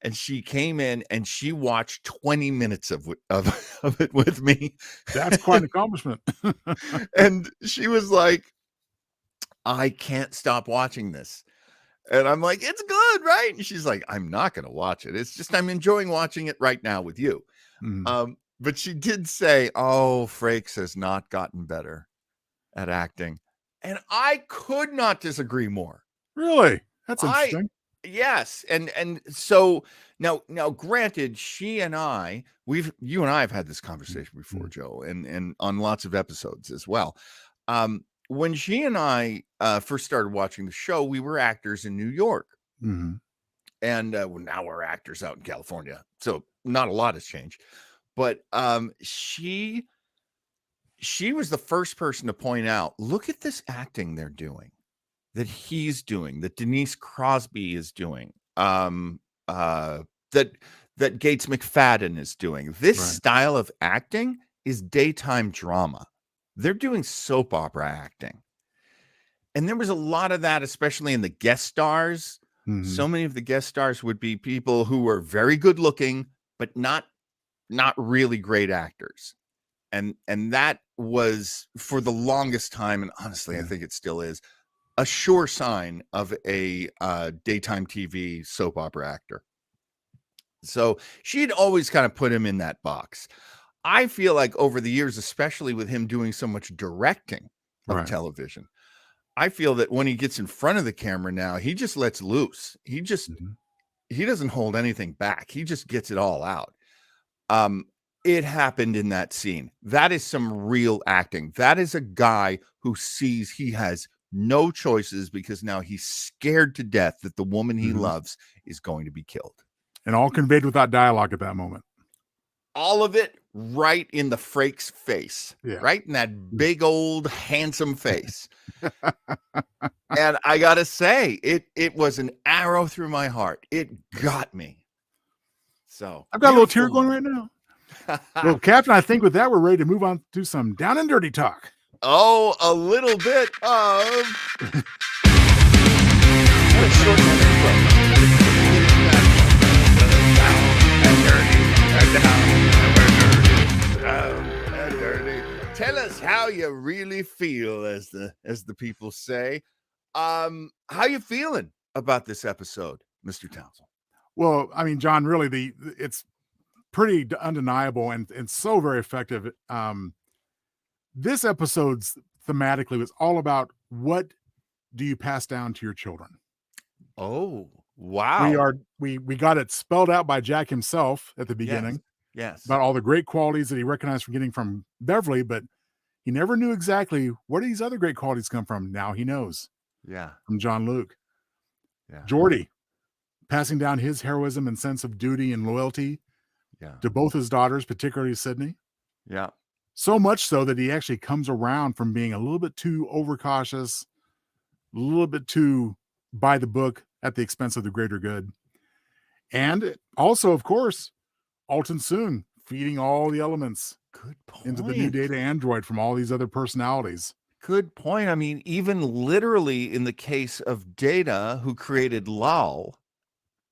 and she came in and she watched 20 minutes of it with me. That's quite an accomplishment. And she was like, I can't stop watching this. And I'm like, it's good, right? And she's like, I'm not going to watch it. It's just I'm enjoying watching it right now with you. But she did say, oh, Frakes has not gotten better at acting. And I could not disagree more. Really? That's interesting. Yes. And so now granted, you and I have had this conversation before, Joe, and on lots of episodes as well. When she and I first started watching the show, we were actors in New York. And now we're actors out in California. So not a lot has changed. But she was the first person to point out, look at this acting they're doing, that he's doing, that Denise Crosby is doing, that Gates McFadden is doing. This style of acting is daytime drama. They're doing soap opera acting. And there was a lot of that, especially in the guest stars. So many of the guest stars would be people who were very good looking, but not really great actors. And that was, for the longest time, and honestly, I think it still is, a sure sign of a daytime TV soap opera actor. So she'd always kind of put him in that box. I feel like over the years, especially with him doing so much directing of television, I feel that when he gets in front of the camera now, he just lets loose. He doesn't hold anything back. He just gets it all out. It happened in that scene. That is some real acting. That is a guy who sees he has no choices because now he's scared to death that the woman he loves is going to be killed. And all conveyed without dialogue at that moment. All of it right in the Frakes' face, right in that big old handsome face. And I gotta say, it was an arrow through my heart. It got me. So I've got a little tear going right now. Well, Captain, I think with that, we're ready to move on to some down and dirty talk. Oh, a little bit of Tell us how you really feel, as the people say. How you feeling about this episode, Mr. Townsend? Well, I mean, John, really, it's pretty undeniable and so very effective. This episode's thematically was all about what do you pass down to your children. Oh, We wow. are we got it spelled out by Jack himself at the Yes. beginning Yes. about all the great qualities that he recognized from getting from Beverly, but he never knew exactly where these other great qualities come from. Now he knows Yeah. from John Luke. Yeah. Jordy passing down his heroism and sense of duty and loyalty Yeah. to both his daughters, particularly Sydney. Yeah. So much so that he actually comes around from being a little bit too overcautious, a little bit too by the book at the expense of the greater good. And also, of course, Alton Soong feeding all the elements Good into the new point. data android from all these other personalities. Good point. I mean, even literally in the case of Data, who created Lal,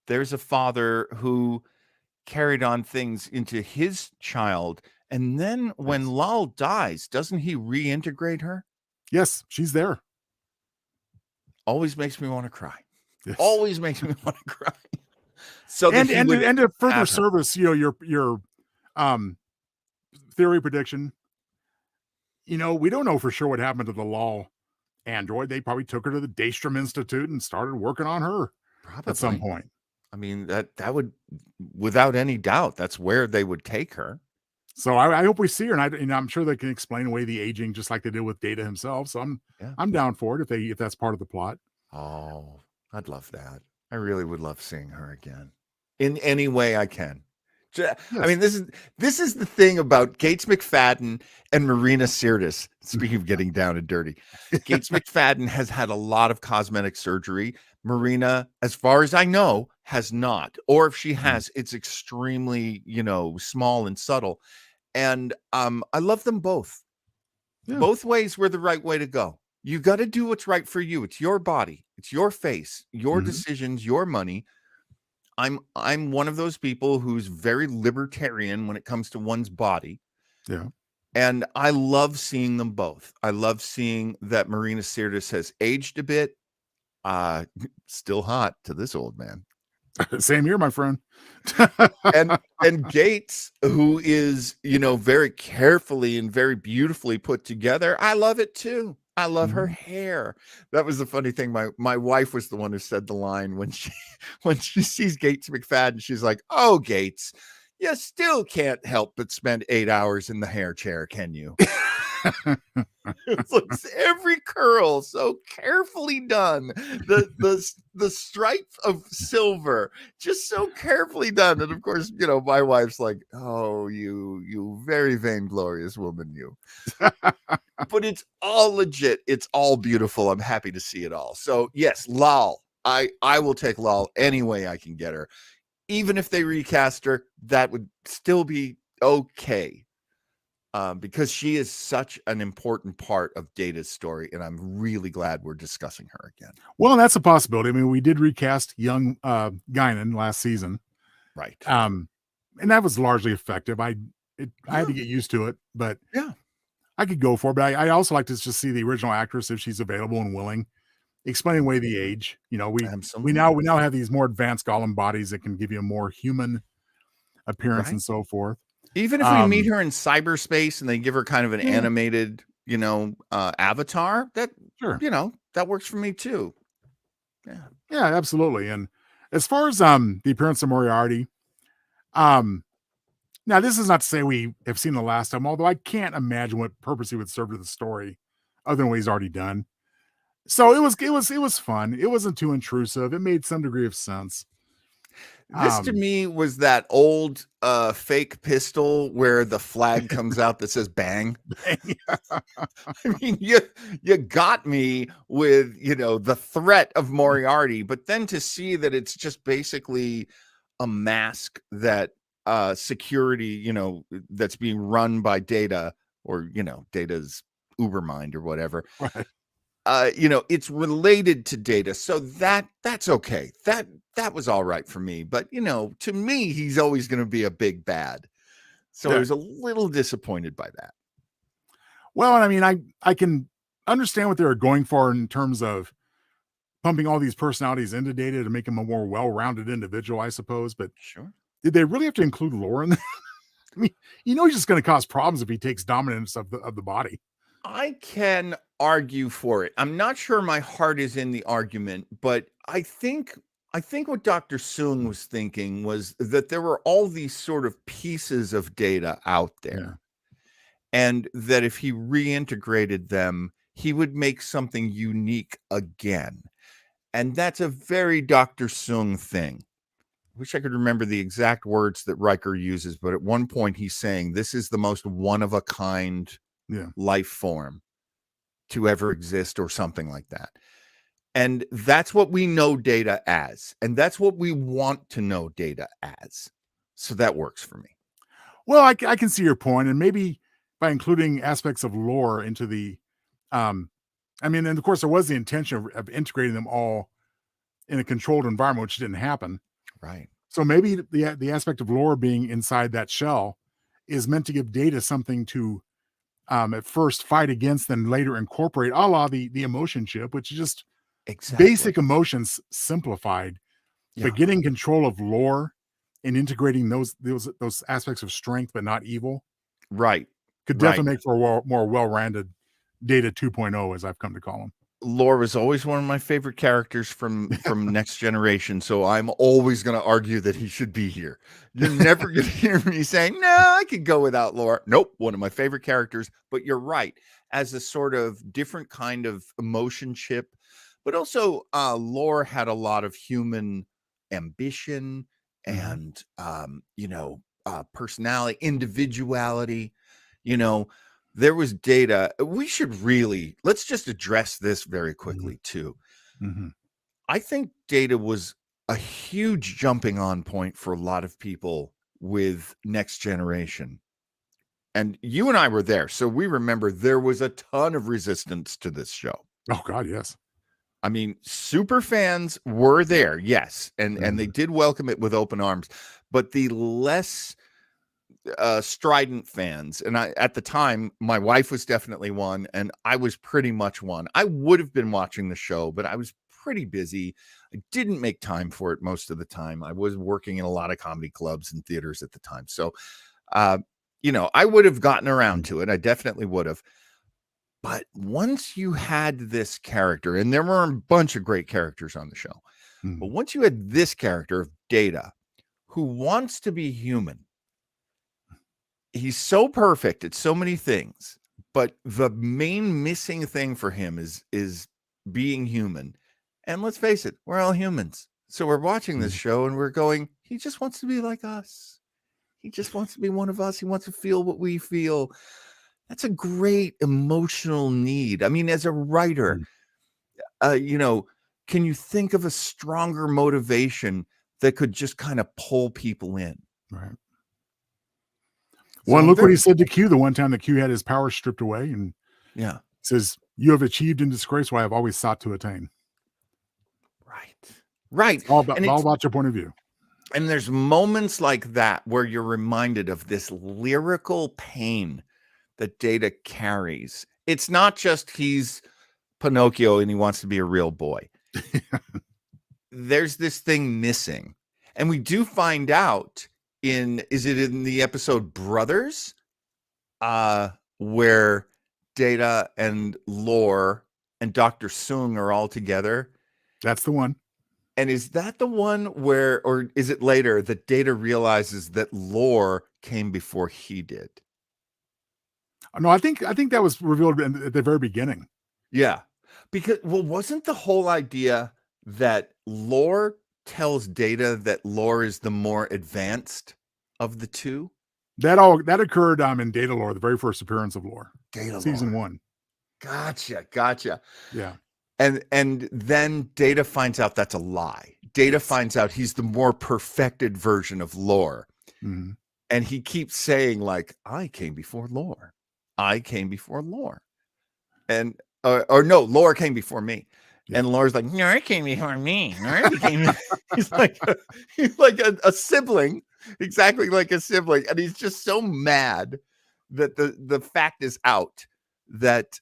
there's a father who carried on things into his child. And then when Yes. Lal dies, doesn't he reintegrate her? Yes, she's there. Always makes me want to cry. Yes. Always makes me want to cry. So that and to further have her. service, your theory prediction. We don't know for sure what happened to the Lal android. They probably took her to the Daystrom Institute and started working on her at some Probably. point. I mean, that would, without any doubt, that's where they would take her. So I hope we see her, and I'm sure they can explain away the aging just like they did with Data himself. So I'm down for it if that's part of the plot. Oh, I'd love that. I really would love seeing her again in any way I can. I mean, this is the thing about Gates McFadden and Marina Sirtis. Speaking of getting down and dirty, Gates McFadden has had a lot of cosmetic surgery. Marina, as far as I know, has not. Or if she has, it's extremely, small and subtle. And I love them both. Yeah. Both ways were the right way to go. You got to do what's right for you. It's your body. It's your face, your decisions, your money. I'm one of those people who's very libertarian when it comes to one's body. Yeah. And I love seeing them both. I love seeing that Marina Sirtis has aged a bit. Still hot to this old man. Same here, my friend. and Gates, who is, very carefully and very beautifully put together. I love it too. I love her hair. That was the funny thing. My wife was the one who said the line when she sees Gates McFadden. She's like, "Oh, Gates, you still can't help but spend 8 hours in the hair chair, can you?" It's like every curl so carefully done. The stripe of silver just so carefully done. And of course, my wife's like, "Oh, you very vainglorious woman, you." But it's all legit. It's all beautiful. I'm happy to see it all. So yes, Lal. I will take Lal any way I can get her. Even if they recast her, that would still be okay. Because she is such an important part of Data's story, and I'm really glad we're discussing her again. Well, that's a possibility. I mean, we did recast young Guinan last season, right? And that was largely effective. I had to get used to it, but yeah, I could go for it. But I also like to just see the original actress if she's available and willing, explaining away the age. We now have these more advanced Gollum bodies that can give you a more human appearance and so forth. Even if we meet her in cyberspace and they give her kind of an animated, avatar, that that works for me too. Yeah, absolutely. And as far as the appearance of Moriarty, now this is not to say we have seen the last time, although I can't imagine what purpose he would serve to the story other than what he's already done. So it was fun. It wasn't too intrusive. It made some degree of sense. This to me was that old fake pistol where the flag comes out that says bang. I mean, you got me with, the threat of Moriarty, but then to see that it's just basically a mask that security, that's being run by Data or, Data's Ubermind or whatever. Right. It's related to Data, so that's okay. That was all right for me. But to me, he's always going to be a big bad. So I was a little disappointed by that. Well, and I mean, I can understand what they were going for in terms of pumping all these personalities into Data to make him a more well-rounded individual, I suppose. But Sure. did they really have to include lore in that? I mean, he's just going to cause problems if he takes dominance of the body. I can argue for it. I'm not sure my heart is in the argument, but I think what Dr. Soong was thinking was that there were all these sort of pieces of data out there, and that if he reintegrated them, he would make something unique again. And that's a very Dr. Soong thing. Wish I could remember the exact words that Riker uses, but at one point he's saying this is the most one of a kind life form to ever exist, or something like that. And that's what we know Data as, and that's what we want to know Data as. So that works for me. Well, I can see your point, and maybe by including aspects of lore into the, and of course, there was the intention of integrating them all in a controlled environment, which didn't happen. Right. So maybe the aspect of lore being inside that shell is meant to give Data something to, at first fight against, then later incorporate, a la the emotion chip, which is just basic emotions simplified. But getting control of lore and integrating those aspects of strength, but not evil, right, could definitely make for a more well-rounded Data 2.0, as I've come to call him. Lore was always one of my favorite characters from Next Generation, so I'm always going to argue that he should be here. You're never going to hear me saying, no, I could go without Lore. Nope, one of my favorite characters. But you're right, as a sort of different kind of emotion chip. But also, Lore had a lot of human ambition and, personality, individuality, there was Data. We should let's just address this very quickly too. I think Data was a huge jumping on point for a lot of people with Next Generation. And you and I were there, so we remember there was a ton of resistance to this show. Oh God, yes. I mean, super fans were there, yes, and they did welcome it with open arms, but the less strident fans, and at the time, my wife was definitely one, and I was pretty much one. I would have been watching the show, but I was pretty busy. I didn't make time for it most of the time. I was working in a lot of comedy clubs and theaters at the time, so I would have gotten around to it. I definitely would have. But once you had this character, and there were a bunch of great characters on the show, but once you had this character of Data, who wants to be human, he's so perfect at so many things, but the main missing thing for him is being human. And let's face it, we're all humans. So we're watching this show and we're going, he just wants to be like us. He just wants to be one of us. He wants to feel what we feel. That's a great emotional need. I mean, as a writer, can you think of a stronger motivation that could just kind of pull people in? Right. Well, look what he said to Q the one time that Q had his power stripped away, and says, "You have achieved in disgrace what I have always sought to attain." Right. It's all about your point of view. And there's moments like that where you're reminded of this lyrical pain that Data carries. It's not just he's Pinocchio and he wants to be a real boy. There's this thing missing. And we do find out is it in the episode Brothers? Where Data and Lore and Dr. Soong are all together. That's the one. And is that the one where, or is it later that Data realizes that Lore came before he did? No, I think that was revealed at the very beginning. Yeah. Because, wasn't the whole idea that Lore tells Data that Lore is the more advanced of the two? That occurred in Data Lore, the very first appearance of Lore. Season 1. Gotcha. Yeah. And then Data finds out that's a lie. Data finds out he's the more perfected version of Lore. Mm-hmm. And he keeps saying, like, I came before Lore. I came before Lore. And or no, Lore came before me. Yeah. And Lore's like, no, it came before me. He's like a sibling, exactly like a sibling. And he's just so mad that the fact is out that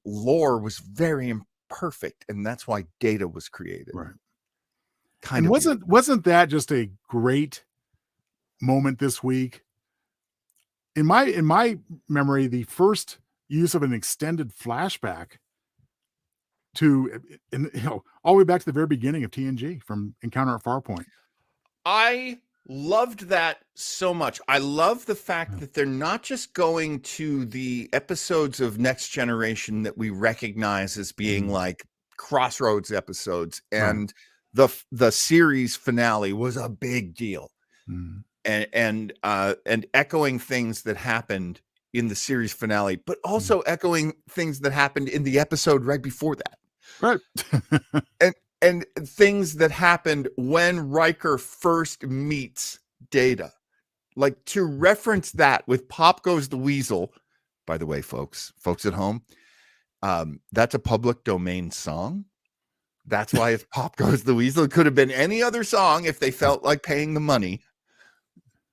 Lore was very perfect, and that's why Data was created. Right. Kind And of wasn't that just a great moment this week? In my memory, the first use of an extended flashback to, all the way back to the very beginning of TNG from Encounter at Farpoint. I loved that so much. I love the fact that they're not just going to the episodes of Next Generation that we recognize as being like crossroads episodes, and the series finale was a big deal, and echoing things that happened in the series finale, but also echoing things that happened in the episode right before that. Right. and things that happened when Riker first meets Data. Like, to reference that with Pop Goes the Weasel, by the way, folks at home, that's a public domain song. That's why it's Pop Goes the Weasel. It could have been any other song if they felt like paying the money.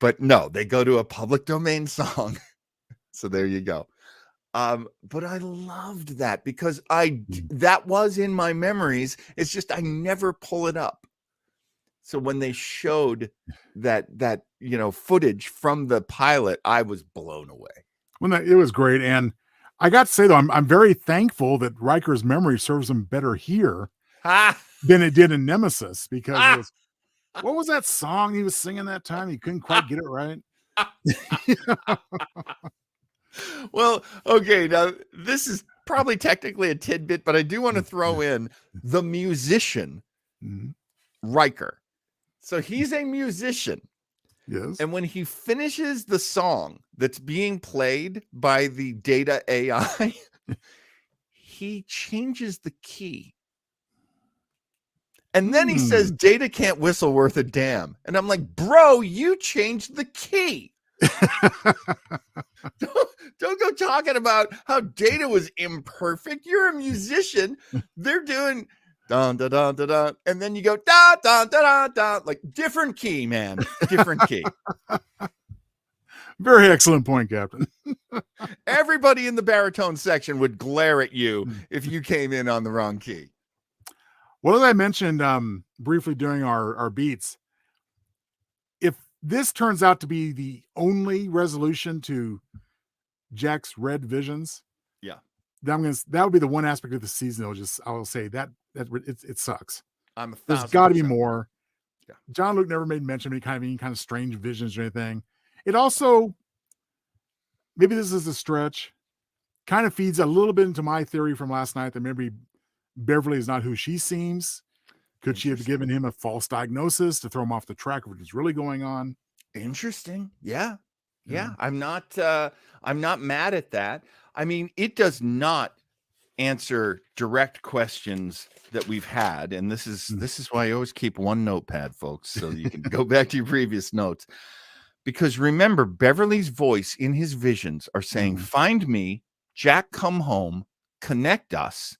But no, they go to a public domain song. So there you go. But I loved that because that was in my memories. It's just I never pull it up. So when they showed that footage from the pilot, I was blown away. Well, it was great, and I got to say though, I'm very thankful that Riker's memory serves him better here than it did in Nemesis, because what was that song he was singing that time? He couldn't quite get it right. Well, okay, now this is probably technically a tidbit, but I do want to throw in the musician, Riker. So he's a musician. Yes. And when he finishes the song that's being played by the Data AI, he changes the key. And then he says, Data can't whistle worth a damn. And I'm like, bro, you changed the key. Don't go talking about how Data was imperfect. You're a musician. They're doing dun dun dun dun dun, and then you go da dun dun dun dun, like different key, man, different key. Very excellent point, Captain. Everybody in the baritone section would glare at you if you came in on the wrong key. What I mentioned briefly during our beats, if this turns out to be the only resolution to Jack's red visions, that would be the one aspect of the season I will say that it sucks. There's got to be more. John Luke never made mention of any kind of strange visions or anything. It also, maybe this is a stretch, kind of feeds a little bit into my theory from last night that maybe Beverly is not who she seems. Could she have given him a false diagnosis to throw him off the track of what is really going on? Interesting. Yeah. I'm not mad at that. I mean, it does not answer direct questions that we've had, and this is why I always keep one notepad, folks, so you can go back to your previous notes. Because remember, Beverly's voice in his visions are saying, find me, Jack, come home, connect us.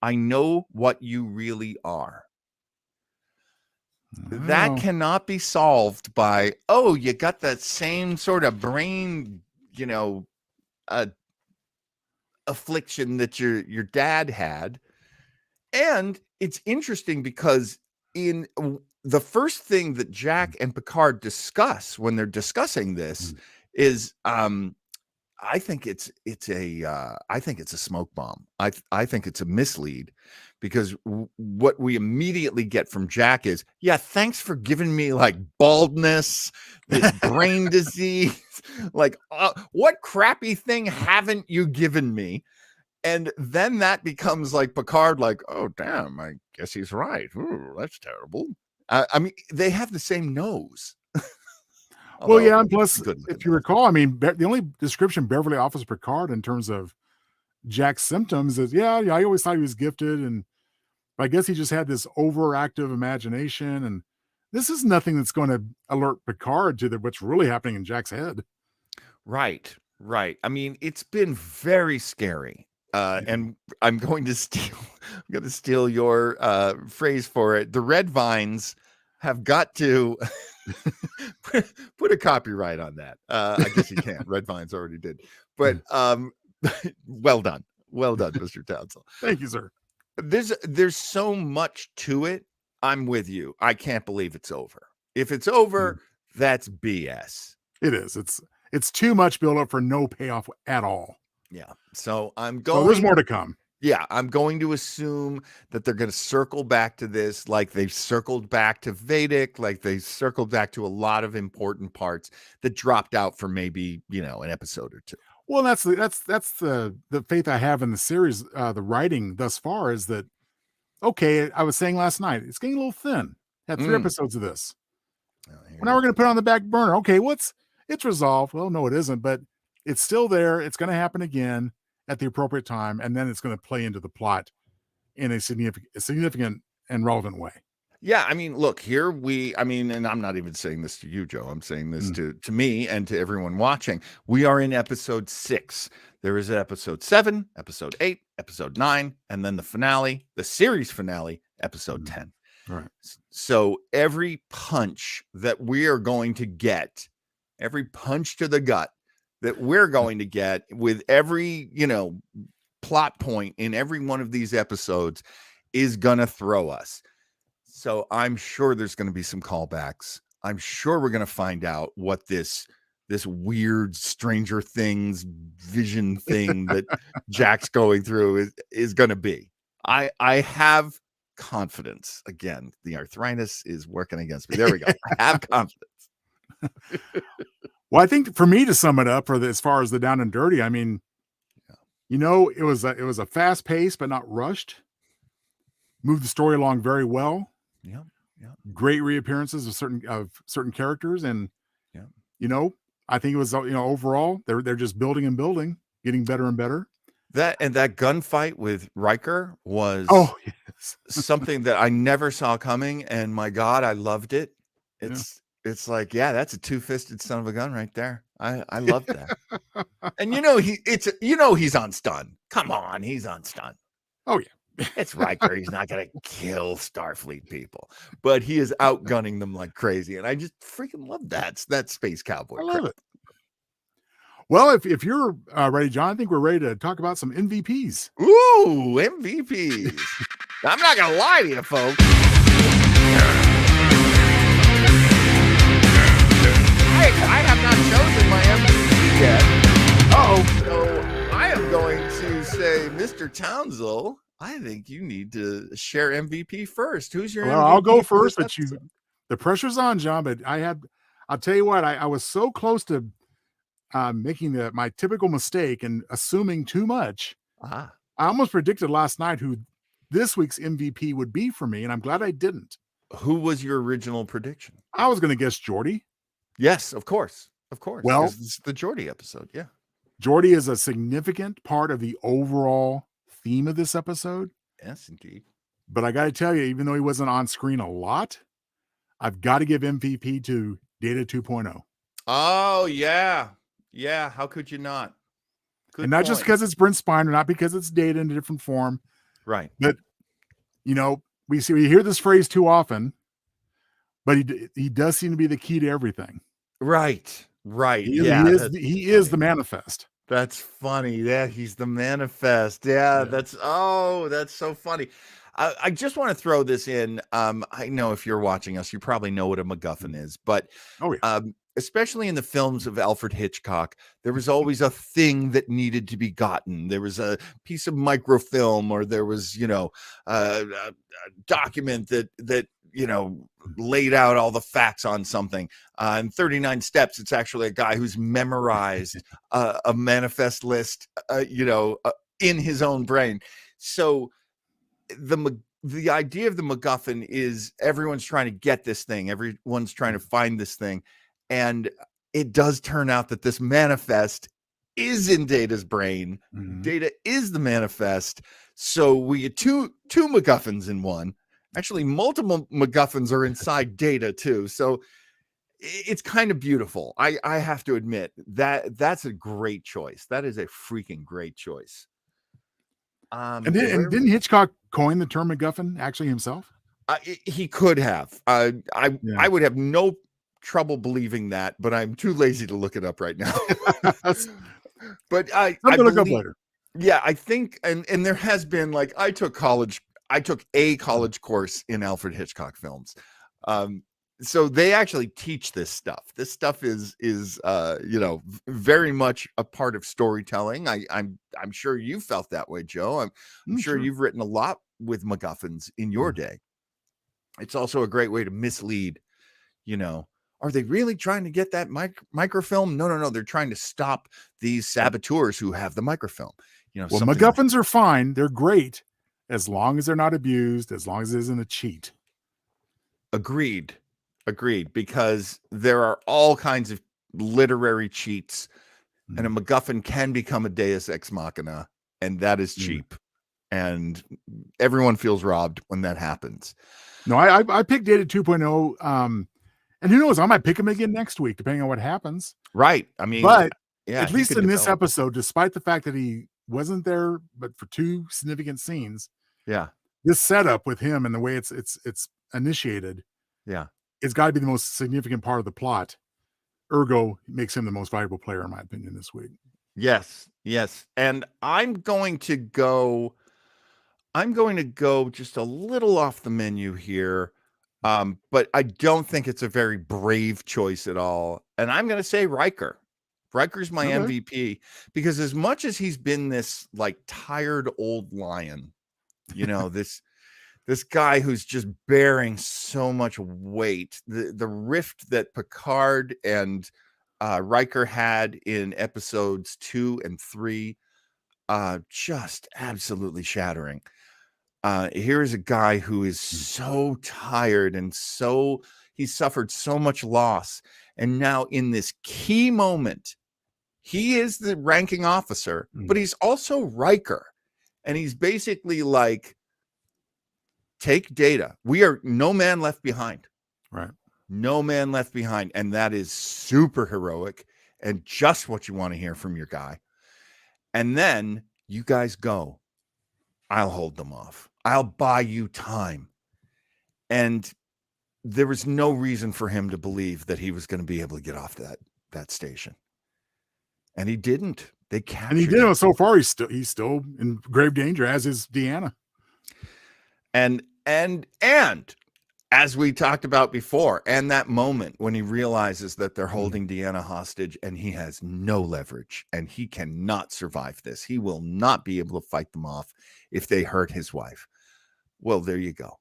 I know what you really are. That cannot be solved by, you got that same sort of brain, affliction that your dad had. And it's interesting because in the first thing that Jack and Picard discuss when they're discussing this is I think it's a smoke bomb. I think it's a mislead, because what we immediately get from Jack is, thanks for giving me like baldness, this brain disease, like what crappy thing haven't you given me? And then that becomes like Picard, like, oh damn, I guess he's right. Ooh, that's terrible. I mean, they have the same nose. Well, yeah, and plus, if you recall, I mean, the only description Beverly offers Picard in terms of Jack's symptoms is, I always thought he was gifted, and I guess he just had this overactive imagination, and this is nothing that's going to alert Picard to what's really happening in Jack's head. Right. I mean, it's been very scary. And I'm going to steal your phrase for it. The Red Vines have got to put a copyright on that. I guess you can't. Red Vines already did. But well done, Mr. Townsend. Thank you, sir. There's so much to it. I'm with you. I can't believe it's over. If it's over, that's BS. It is. It's too much build up for no payoff at all. Yeah. So So there's more to come. Yeah, I'm going to assume that they're going to circle back to this like they've circled back to Vedic, like they circled back to a lot of important parts that dropped out for maybe, an episode or two. Well, that's the faith I have in the series, the writing thus far is that, okay, I was saying last night, it's getting a little thin. Had 3 episodes of this. Well, now we're going to put it on the back burner. Okay, it's resolved. Well, no, it isn't, but it's still there. It's going to happen again at the appropriate time, and then it's going to play into the plot in a significant and relevant way. Yeah, I mean, look, and I'm not even saying this to you, Joe. I'm saying this to me and to everyone watching. We are in episode 6. There is episode 7, episode 8, episode 9, and then the finale, the series finale, episode 10. Right. So every punch that we are going to get, every punch to the gut that we're going to get with every, plot point in every one of these episodes is going to throw us. So I'm sure there's going to be some callbacks. I'm sure we're going to find out what this weird Stranger Things vision thing that Jack's going through is going to be. I have confidence. Again, the arthritis is working against me. There we go. I have confidence. Well, I think for me to sum it up as far as the down and dirty, I mean, it was a fast pace, but not rushed. Moved the story along very well. Yeah. Great reappearances of certain characters, and I think it was overall they're just building and building, getting better and better. That gunfight with Riker was something that I never saw coming, and my God, I loved it. It's like, that's a 2-fisted son of a gun right there. I love that. And he's on stun. Come on, he's on stun. Oh yeah. It's Riker. He's not going to kill Starfleet people, but he is outgunning them like crazy. And I just freaking love that space cowboy. I love it. Well, if you're ready, John, I think we're ready to talk about some MVPs. Ooh, MVPs. I'm not going to lie to you, folks. I have not chosen my MVP yet. So I am going to say, Mr. Townsend, I think you need to share MVP first. Who's your MVP? I'll go first, but the pressure's on, John. But I'll tell you what, I was so close to making my typical mistake and assuming too much. I almost predicted last night who this week's MVP would be for me, and I'm glad I didn't. Who was your original prediction? I was going to guess Geordi. Yes, of course. Well, it's the Geordi episode. Yeah. Geordi is a significant part of the overall theme of this episode. Yes, indeed. But I got to tell you, even though he wasn't on screen a lot, I've got to give MVP to Data 2.0. Oh, yeah. Yeah. How could you not? Good and not point. Just because it's Brent Spiner, not because it's Data in a different form. Right. But, we hear this phrase too often, but he does seem to be the key to everything. Right. He is the manifest. That's funny. Yeah, he's the manifest. Yeah. That's so funny. I just want to throw this in. I know if you're watching us, you probably know what a MacGuffin is, but especially in the films of Alfred Hitchcock, there was always a thing that needed to be gotten. There was a piece of microfilm, or there was, a document that laid out all the facts on something. In 39 Steps, it's actually a guy who's memorized a manifest list, in his own brain. So the idea of the MacGuffin is everyone's trying to get this thing. Everyone's trying to find this thing. And it does turn out that this manifest is in Data's brain. Mm-hmm. Data is the manifest. So we get two MacGuffins in one. Actually, multiple MacGuffins are inside Data too. So it's kind of beautiful. I have to admit that's a great choice. That is a freaking great choice. And didn't Hitchcock coin the term MacGuffin actually himself? He could have. I would have no trouble believing that, but I'm too lazy to look it up right now. But I look up later. Yeah, I think, and there has been, like, I took college I took a college course in Alfred Hitchcock films. So they actually teach this stuff. This stuff is very much a part of storytelling. I'm sure you felt that way, Joe. I'm sure you've written a lot with MacGuffins in your day. It's also a great way to mislead. Are they really trying to get that microfilm? No. They're trying to stop these saboteurs who have the microfilm. Well, MacGuffins are fine. They're great as long as they're not abused, as long as it isn't a cheat. Agreed. Because there are all kinds of literary cheats, and a MacGuffin can become a Deus Ex Machina, and that is cheap. And everyone feels robbed when that happens. No, I picked Data 2.0. And who knows, I might pick him again next week, depending on what happens. Right. I mean, but yeah, at least in this episode, despite the fact that he wasn't there, but for 2 significant scenes, this setup with him and the way it's initiated, it's got to be the most significant part of the plot. Ergo, makes him the most valuable player, in my opinion, this week. Yes. And I'm going to go just a little off the menu here. But I don't think it's a very brave choice at all. And I'm going to say Riker. Riker's my MVP, because as much as he's been this like tired old lion, this guy who's just bearing so much weight, the rift that Picard and Riker had in episodes 2 and 3, just absolutely shattering. Here's a guy who is so tired and he's suffered so much loss. And now in this key moment, he is the ranking officer, but he's also Riker. And he's basically like, take Data. We are no man left behind. Right. No man left behind. And that is super heroic and just what you want to hear from your guy. And then you guys go. I'll hold them off. I'll buy you time. And there was no reason for him to believe that he was going to be able to get off that station. And he didn't. They captured him. And he didn't. So far, he's still in grave danger, as is Deanna. And as we talked about before, and that moment when he realizes that they're holding Deanna hostage and he has no leverage and he cannot survive this. He will not be able to fight them off if they hurt his wife. Well, there you go.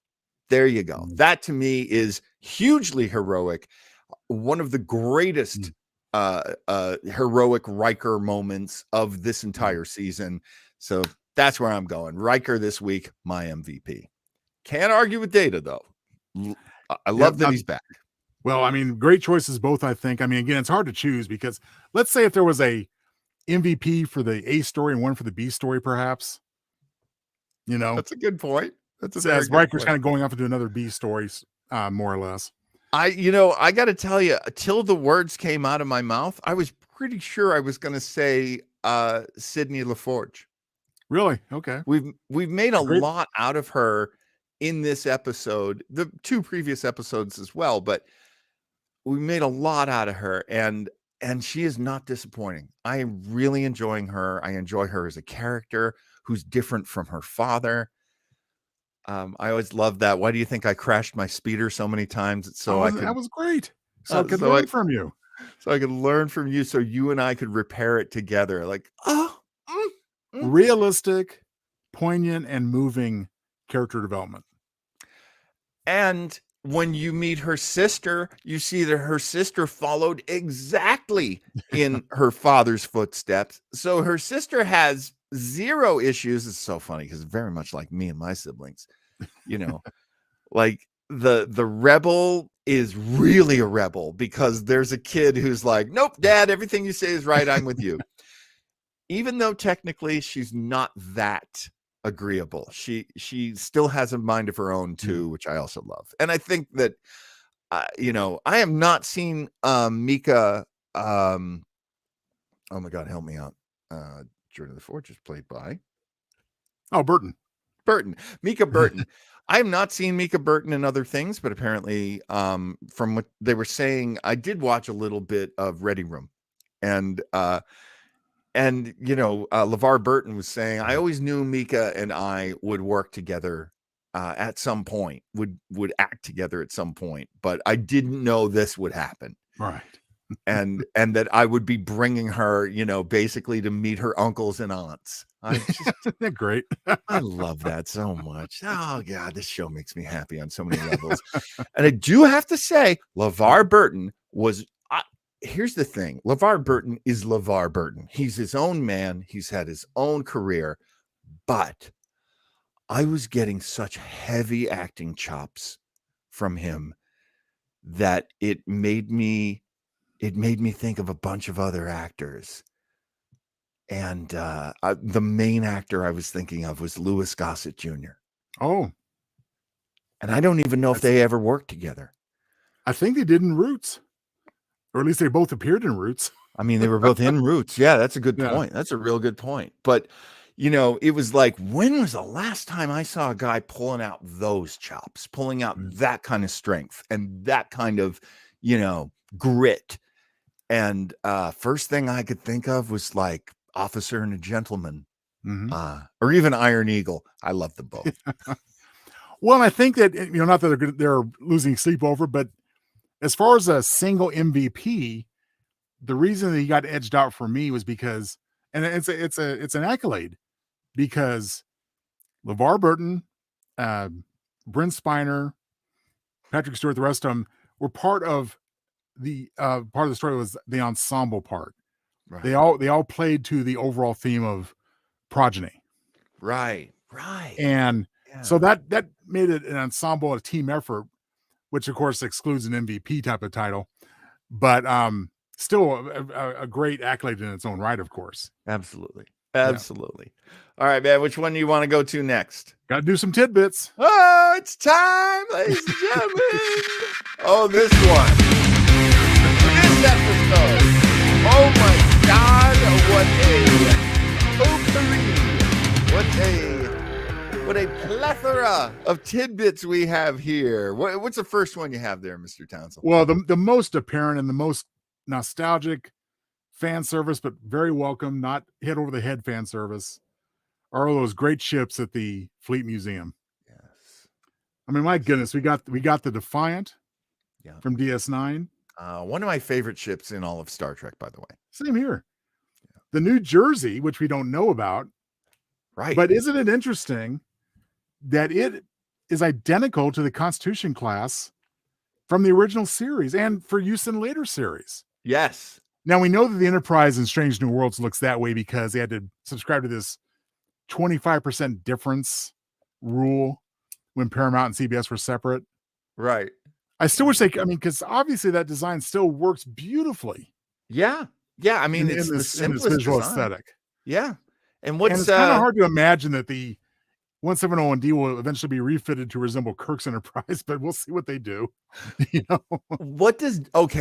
That to me is hugely heroic. One of the greatest heroic Riker moments of this entire season. So that's where I'm going. Riker this week, my MVP. Can't argue with Data, though. I love that he's back. Well, I mean, great choices both, I think. I mean, again, it's hard to choose because let's say if there was a MVP for the A story and one for the B story, perhaps. That's a good point. As Riker's kind of going off into another B story, more or less. I got to tell you, till the words came out of my mouth, I was pretty sure I was going to say Sydney LaForge. Really? Okay. We've made a lot out of her in this episode, the 2 previous episodes as well, but we made a lot out of her, and she is not disappointing. I am really enjoying her. I enjoy her as a character who's different from her father. I always love that. Why do you think I crashed my speeder so many times? That was great. So I could learn from you. So I could learn from you, so you and I could repair it together. Like, realistic, poignant, and moving character development. And when you meet her sister, you see that her sister followed exactly in her father's footsteps. So her sister has 0 issues. It's so funny because it's very much like me and my siblings. Like the rebel is really a rebel because there's a kid who's like, nope, Dad, everything you say is right. I'm with you. Even though technically she's not that agreeable, she still has a mind of her own too, which I also love. And I think that I have not seen Mika. Oh my God, help me out. Jordan the Forge is played by Burton. Mika Burton. I have not seen Mika Burton in other things, but apparently from what they were saying, I did watch a little bit of Ready Room, and LeVar Burton was saying, I always knew Mika and I would work together at some point, would act together at some point, but I didn't know this would happen. Right. And that I would be bringing her, basically to meet her uncles and aunts. They're great. I love that so much. Oh God, this show makes me happy on so many levels. And I do have to say, LeVar Burton was. Here's the thing: LeVar Burton is LeVar Burton. He's his own man. He's had his own career, but I was getting such heavy acting chops from him that it made me think of a bunch of other actors. And the main actor I was thinking of was Louis Gossett Jr. Oh. And I don't even know if they ever worked together. I think they did in Roots. Or at least they both appeared in Roots. I mean, they were both in Roots. Yeah, that's a good point. That's a real good point. But, it was like, when was the last time I saw a guy pulling out those chops, pulling out that kind of strength and that kind of, grit? And first thing I could think of was like Officer and a Gentleman, or even Iron Eagle. I love them both. Well, I think that, not that they're losing sleep over, but as far as a single MVP, the reason that he got edged out for me was because, and it's an accolade, because LeVar Burton, Brent Spiner, Patrick Stewart, the rest of them were part of the story was the ensemble part. Right. They all played to the overall theme of progeny. Right. And so that made it an ensemble, a team effort, which of course excludes an MVP type of title, but still a great accolade in its own right, of course. Absolutely. Yeah. All right, man. Which one do you want to go to next? Got to do some tidbits. Oh, it's time, ladies and gentlemen. Oh, this one. This episode. Oh my God! What a plethora of tidbits we have here. What's the first one you have there, Mr. Townsend? Well, the most apparent and the most nostalgic fan service, but very welcome, not hit over the head fan service, are all those great ships at the Fleet Museum. Yes. I mean, my goodness, we got the Defiant from DS9. One of my favorite ships in all of Star Trek, by the way. Same here. Yeah. The New Jersey, which we don't know about. Right. But isn't it interesting that it is identical to the Constitution class from the original series and for use in later series? Yes. Now, we know that the Enterprise in Strange New Worlds looks that way because they had to subscribe to this 25% difference rule when Paramount and CBS were separate. Right. I still wish because obviously that design still works beautifully. Yeah. I mean, it's the simplest visual design. aesthetic. Yeah. And it's kind of hard to imagine that the 1701D will eventually be refitted to resemble Kirk's Enterprise, but we'll see what they do.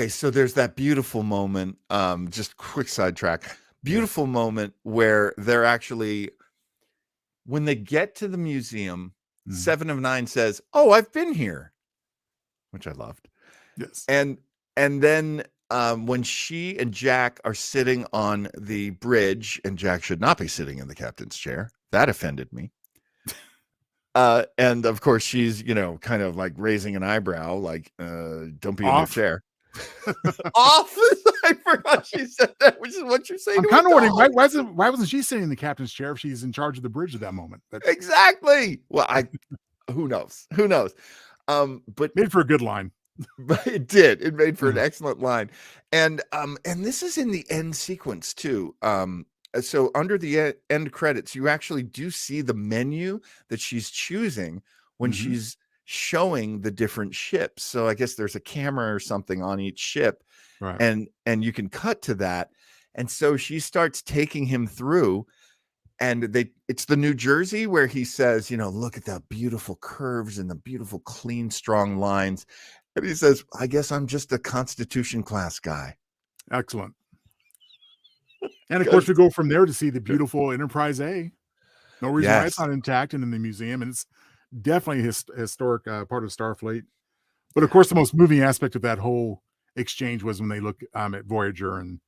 So there's that beautiful moment, just quick sidetrack, beautiful moment where they're actually, when they get to the museum, 7 of 9 says, "Oh, I've been here," which I loved. Yes. And then when she and Jack are sitting on the bridge, and Jack should not be sitting in the captain's chair, that offended me. And of course she's, kind of like raising an eyebrow, like, don't be in the chair. Off. I forgot she said that, which is what you're saying. I'm kind of wondering why wasn't she sitting in the captain's chair if she's in charge of the bridge at that moment? Exactly. Well, who knows? But made for a good line. But it did. It made for an excellent line. And this is in the end sequence too. So under the end credits, you actually do see the menu that she's choosing when she's showing the different ships. So I guess there's a camera or something on each ship, right? And you can cut to that. And so she starts taking him through, and it's the New Jersey where he says, look at the beautiful curves and the beautiful, clean, strong lines. And he says, I guess I'm just a Constitution class guy. Excellent. And of course, we go from there to see the beautiful Enterprise A. No reason why it's not intact and in the museum. And it's definitely a historic part of Starfleet. But of course, the most moving aspect of that whole exchange was when they look at Voyager, and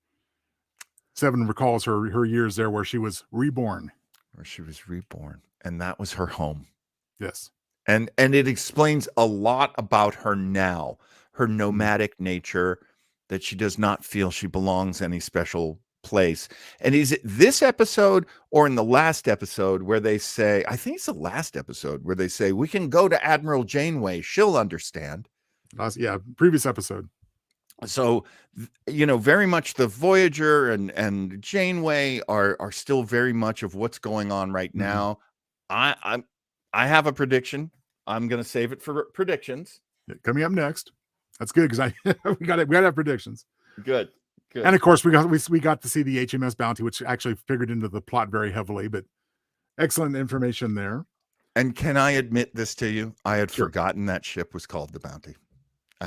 7 recalls her years there where she was reborn. And that was her home. Yes. And it explains a lot about her now, her nomadic nature, that she does not feel she belongs any special place. And is it this episode or in the last episode where they say, I think it's the last episode where they say, we can go to Admiral Janeway, she'll understand. Previous episode. So, very much the Voyager and Janeway are still very much of what's going on right now. I have a prediction. I'm going to save it for predictions. Coming up next. That's good because we got to have predictions. Good. And of course, we got to see the HMS Bounty, which actually figured into the plot very heavily, but excellent information there. And can I admit this to you? I had forgotten that ship was called the Bounty.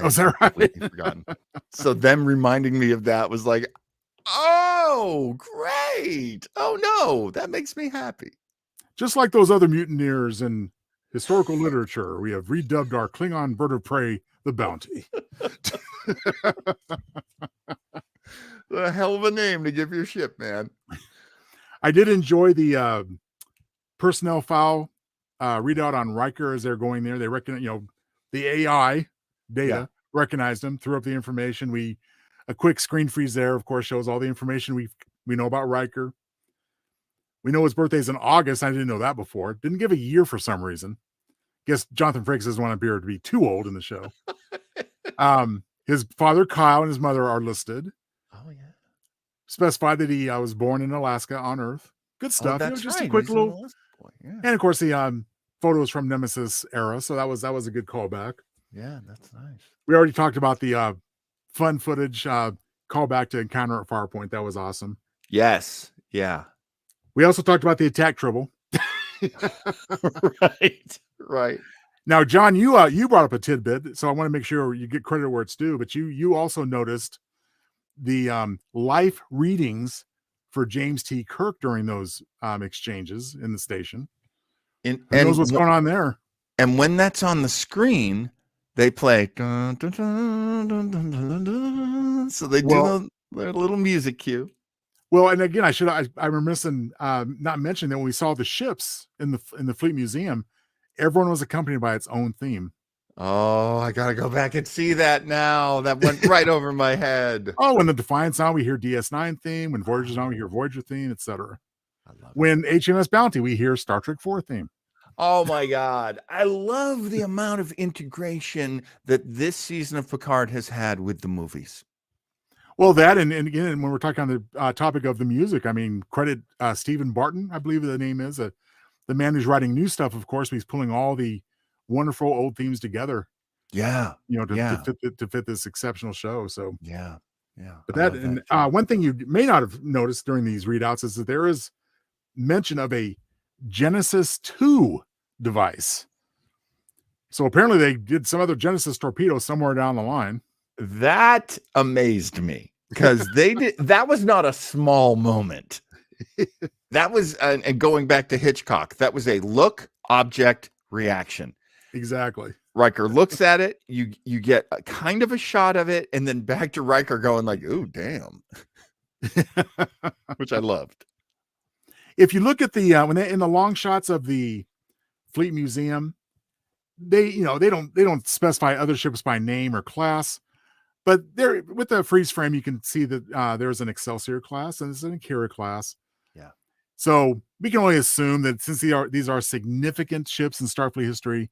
Is that right? Completely forgotten. So them reminding me of that was like, oh, great. Oh, no, that makes me happy. Just like those other mutineers in historical literature, we have redubbed our Klingon bird of prey the Bounty. A hell of a name to give your ship, man. I did enjoy the personnel file readout on Riker as they're going there. They reckon, the AI data recognized him, threw up the information. A quick screen freeze there, of course, shows all the information we know about Riker. We know his birthday's in August. I didn't know that before. Didn't give a year for some reason. Guess Jonathan Frakes doesn't want to appear to be too old in the show. His father, Kyle, and his mother are listed. Oh, yeah. Specified that he was born in Alaska on Earth. Good stuff. That's just right. A quick little. Boy. Yeah. And of course, the photos from Nemesis era. So that was a good callback. Yeah, that's nice. We already talked about the fun footage callback to Encounter at Farpoint. That was awesome. Yes. Yeah. We also talked about the attack tribble. Right. Now, John, you brought up a tidbit, so I want to make sure you get credit where it's due. But you also noticed the life readings for James T. Kirk during those exchanges in the station. And who knows what's going on there? And when that's on the screen, they play. Dun, dun, dun, dun, dun, dun, dun, so they do their little music cue. Well, and again, I'm remiss in not mentioning that when we saw the ships in the Fleet Museum, everyone was accompanied by its own theme. Oh, I gotta go back and see that now. That went right over my head. Oh, when the Defiant's on, we hear DS9 theme. When Voyager's on, we hear Voyager theme, etc. When HMS Bounty, we hear Star Trek 4 theme. Oh my God. I love the amount of integration that this season of Picard has had with the movies. Well, that and again, when we're talking on the topic of the music, I mean, credit Stephen Barton, I believe the name is, the man who's writing new stuff, of course. He's pulling all the wonderful old themes together. Yeah. To fit this exceptional show. So yeah. But one thing you may not have noticed during these readouts is that there is mention of a Genesis 2 device. So apparently they did some other Genesis torpedo somewhere down the line. That amazed me because that was not a small moment. That was, and going back to Hitchcock, that was a look, object, reaction. Exactly. Riker looks at it, you get a kind of a shot of it, and then back to Riker going like, "Ooh, damn," which I loved. If you look at the when they in the long shots of the Fleet Museum, they don't specify other ships by name or class, but there with the freeze frame you can see that there's an Excelsior class and there's an Akira class. Yeah. So we can only assume that since these are significant ships in Starfleet history,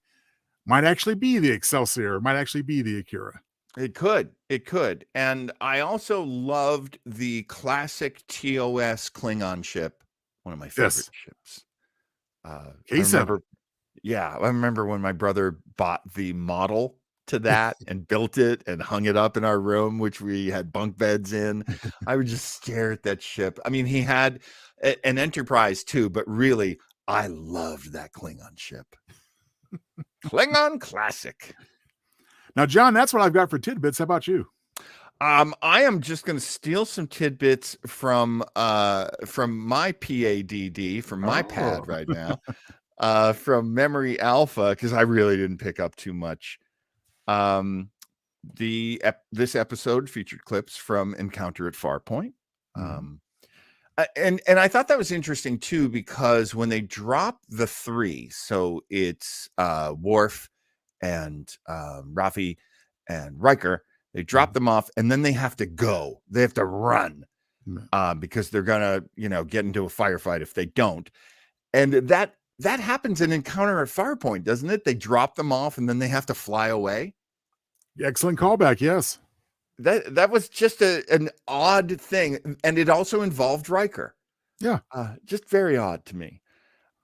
might actually be the Excelsior, might actually be the Akira. It could. And I also loved the classic TOS Klingon ship, one of my favorite ships. K7. I remember when my brother bought the model to that and built it and hung it up in our room, which we had bunk beds in. I would just stare at that ship. I mean, he had an Enterprise too, but really, I loved that Klingon ship. Klingon classic. Now, John, that's what I've got for tidbits. How about you? I am just going to steal some tidbits from my PADD, from my pad right now, from Memory Alpha, because I really didn't pick up too much. This episode featured clips from Encounter at Farpoint. And I thought that was interesting too, because when they drop the three, so it's Worf and Rafi and Riker, they drop them off, and then they have to go. They have to run because they're gonna, get into a firefight if they don't. And that happens in Encounter at Farpoint, doesn't it? They drop them off, and then they have to fly away. Excellent callback. Yes. That was just an odd thing, and it also involved Riker. Yeah. Just very odd to me.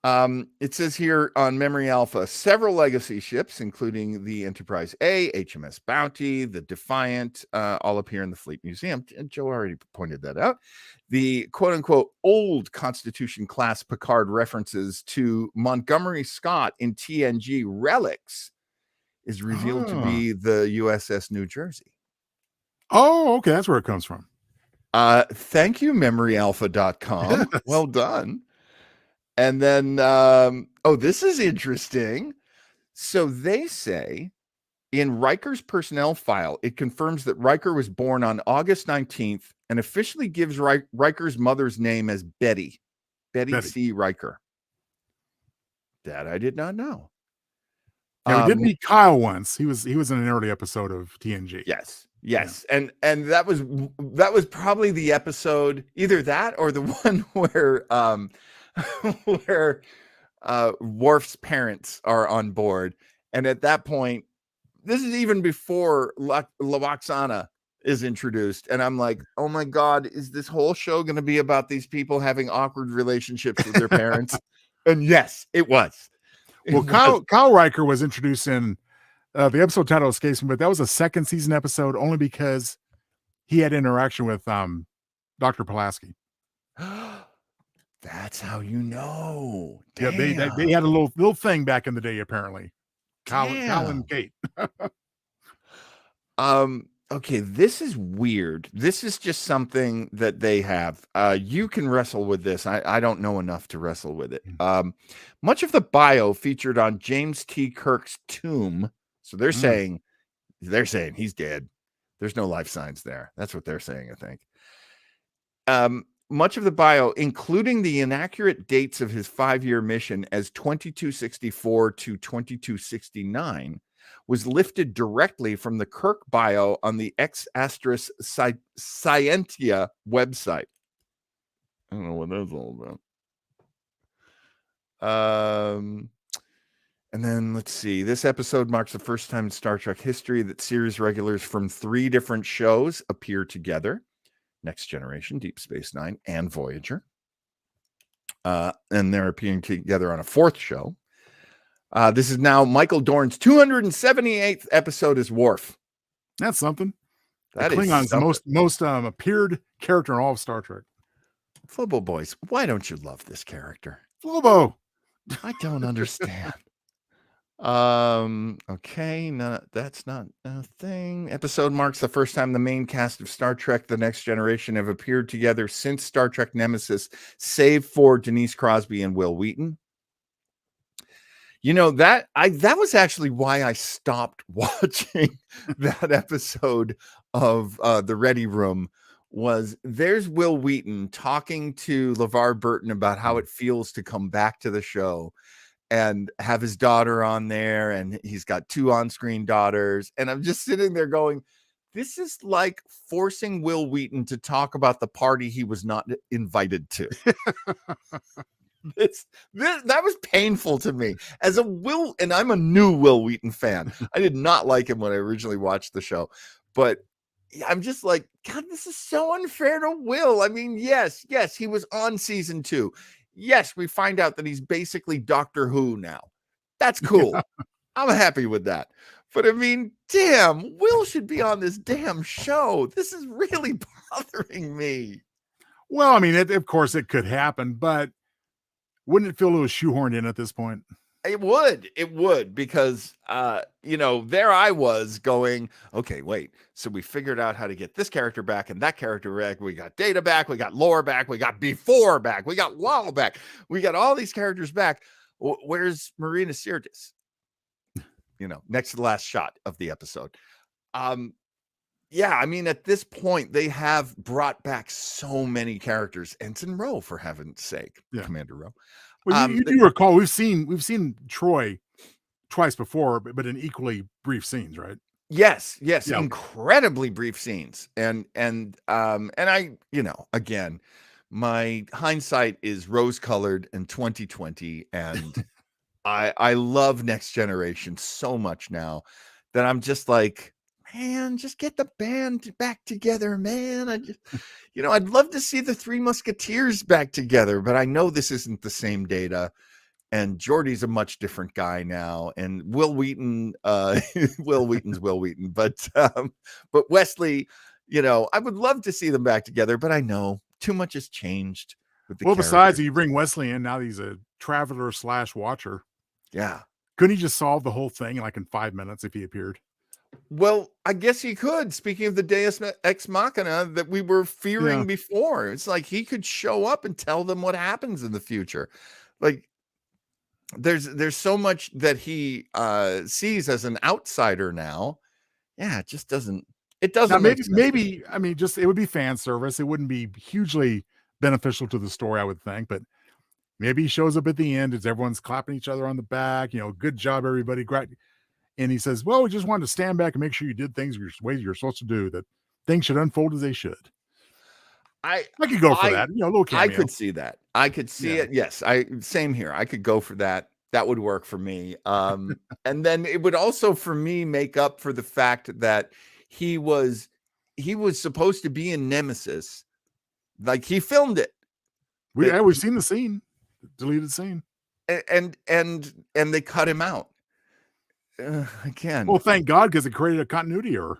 It says here on Memory Alpha, several legacy ships, including the Enterprise A, HMS Bounty, the Defiant, all appear in the Fleet Museum. And Joe already pointed that out. The quote-unquote old Constitution-class Picard references to Montgomery Scott in TNG Relics is revealed to be the USS New Jersey. Oh, okay. That's where it comes from. Thank you, memoryalpha.com. Yes. Well done. And then, this is interesting. So they say in Riker's personnel file, it confirms that Riker was born on August 19th and officially gives Riker's mother's name as Betty C. Riker. That I did not know. Yeah, we did meet Kyle once. He was in an early episode of TNG. Yes. Yeah. And that was probably the episode, either that or the one where where Worf's parents are on board. And at that point, this is even before Lwaxana is introduced. And I'm like, oh my God, is this whole show going to be about these people having awkward relationships with their parents? And yes, it was. Well, Kyle Riker was introduced in the episode title escapes me, but that was a second season episode only because he had interaction with Dr. Pulaski. That's how you know. Yeah, they had a little thing back in the day, apparently. Kyle and Kate. Okay, this is weird. This is just something that they have. You can wrestle with this. I don't know enough to wrestle with it. Much of the bio featured on James T. Kirk's tomb. So they're saying he's dead. There's no life signs there. That's what they're saying, I think. Much of the bio, including the inaccurate dates of his 5-year mission as 2264 to 2269, was lifted directly from the Kirk bio on the X** Scientia website. I don't know what that's all about. And then let's see. This episode marks the first time in Star Trek history that series regulars from 3 different shows appear together. Next Generation, Deep Space Nine, and Voyager. And they're appearing together on a 4th show. This is now Michael Dorn's 278th episode as Worf. That's something. That Klingon's the most appeared character in all of Star Trek. Flobo boys, why don't you love this character? Flobo. I don't understand. Okay, no, that's not a thing. Episode marks the first time the main cast of Star Trek The Next Generation have appeared together since Star Trek Nemesis, save for Denise Crosby and Will Wheaton. You know, that was actually why I stopped watching that episode of The Ready Room. Was there's Will Wheaton talking to LeVar Burton about how it feels to come back to the show and have his daughter on there, and he's got 2 on-screen daughters, and I'm just sitting there going, this is like forcing Will Wheaton to talk about the party he was not invited to. That was painful to me as and I'm a new Will Wheaton fan. I did not like him when I originally watched the show, but I'm just like, God, this is so unfair to Will. I mean, yes, he was on season 2. Yes, we find out that he's basically Doctor Who now. That's cool. Yeah. I'm happy with that. But I mean, damn, Will should be on this damn show. This is really bothering me. Well, I mean, of course it could happen, but wouldn't it feel it was shoehorned in at this point? It would, because, there I was going, okay, wait. So we figured out how to get this character back and that character back. We got Data back. We got Lore back. We got Before back. We got Lal back. We got all these characters back. Where's Marina Sirtis? Next to the last shot of the episode. Yeah, I mean, at this point, they have brought back so many characters. Ensign Rowe, for heaven's sake, Yeah. Commander Rowe. Well, you do recall we've seen Troy twice before, but in equally brief scenes, right? Yes, Yeah, okay. incredibly brief scenes. And I, again, my hindsight is rose-colored in 2020, and I love Next Generation so much now that I'm just like, man, just get the band back together, man. I'd love to see the Three Musketeers back together, but I know this isn't the same Data. And Geordie's a much different guy now, and Will Wheaton, Will Wheaton's Will Wheaton, but Wesley, I would love to see them back together, but I know too much has changed with the character. Besides, you bring Wesley in now; he's a traveler / watcher. Yeah, couldn't he just solve the whole thing like in 5 minutes if he appeared? Well, I guess he could. Speaking of the Deus Ex Machina that we were fearing before, it's like he could show up and tell them what happens in the future. Like, there's so much that he sees as an outsider now. Yeah, it just doesn't. It doesn't. Now, maybe I mean, just it would be fan service. It wouldn't be hugely beneficial to the story, I would think. But maybe he shows up at the end as everyone's clapping each other on the back. Good job, everybody. Great. And he says, "Well, we just wanted to stand back and make sure you did things your way you're supposed to do. That things should unfold as they should." I could go for that. A little cameo. I could see that. I could see it. Yes, same here. I could go for that. That would work for me. And then it would also, for me, make up for the fact that he was supposed to be in Nemesis. Like, he filmed it. We've seen the scene, deleted scene, and they cut him out. Again. Well, thank God, because it created a continuity error.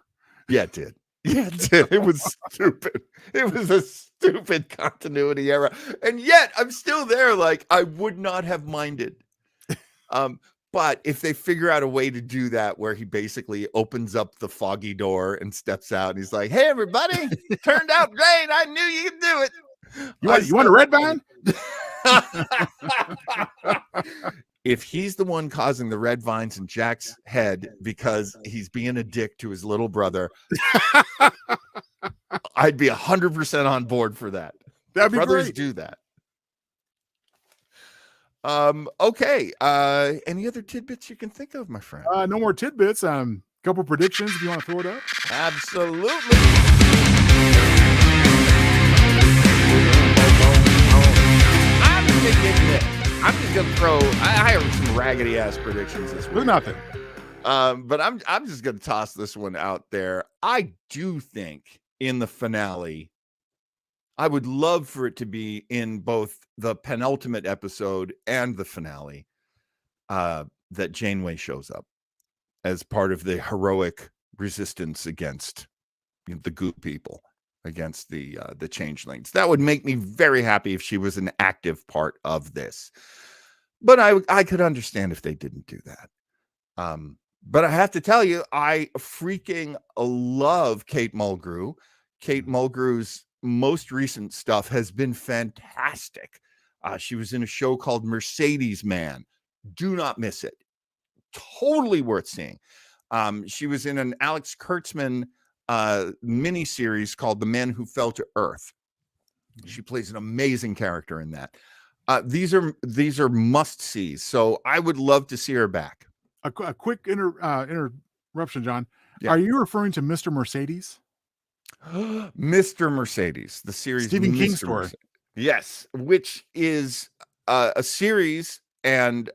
Yeah, it did. Yeah, it did. It was stupid. It was a stupid continuity error. And yet I'm still there. Like, I would not have minded. But if they figure out a way to do that, where he basically opens up the foggy door and steps out and he's like, "Hey, everybody, turned out great. I knew you could do it. You want a red vine?" If he's the one causing the red vines in Jack's head because he's being a dick to his little brother, I'd be 100% on board for that. That'd be Brothers great. Do that. Okay. Any other tidbits you can think of, my friend? No more tidbits. Couple predictions if you want to throw it up. Absolutely. I'm just gonna throw. I have some raggedy ass predictions this week. There's nothing. But I'm just gonna toss this one out there. I do think in the finale, I would love for it to be in both the penultimate episode and the finale, that Janeway shows up as part of the heroic resistance against the Goop people, against the changelings. That would make me very happy if she was an active part of this. But I could understand if they didn't do that. But I have to tell you, I freaking love Kate Mulgrew. Kate Mulgrew's most recent stuff has been fantastic. She was in a show called Mercedes Man. Do not miss it. Totally worth seeing. She was in an Alex Kurtzman mini series called The Man Who Fell to Earth. She plays an amazing character in that. These are must sees. So I would love to see her back. A quick interruption, John. Yeah. Are you referring to Mr. Mercedes? Mr. Mercedes, the series Stephen King Mr. story. Mercedes. Yes, which is a series and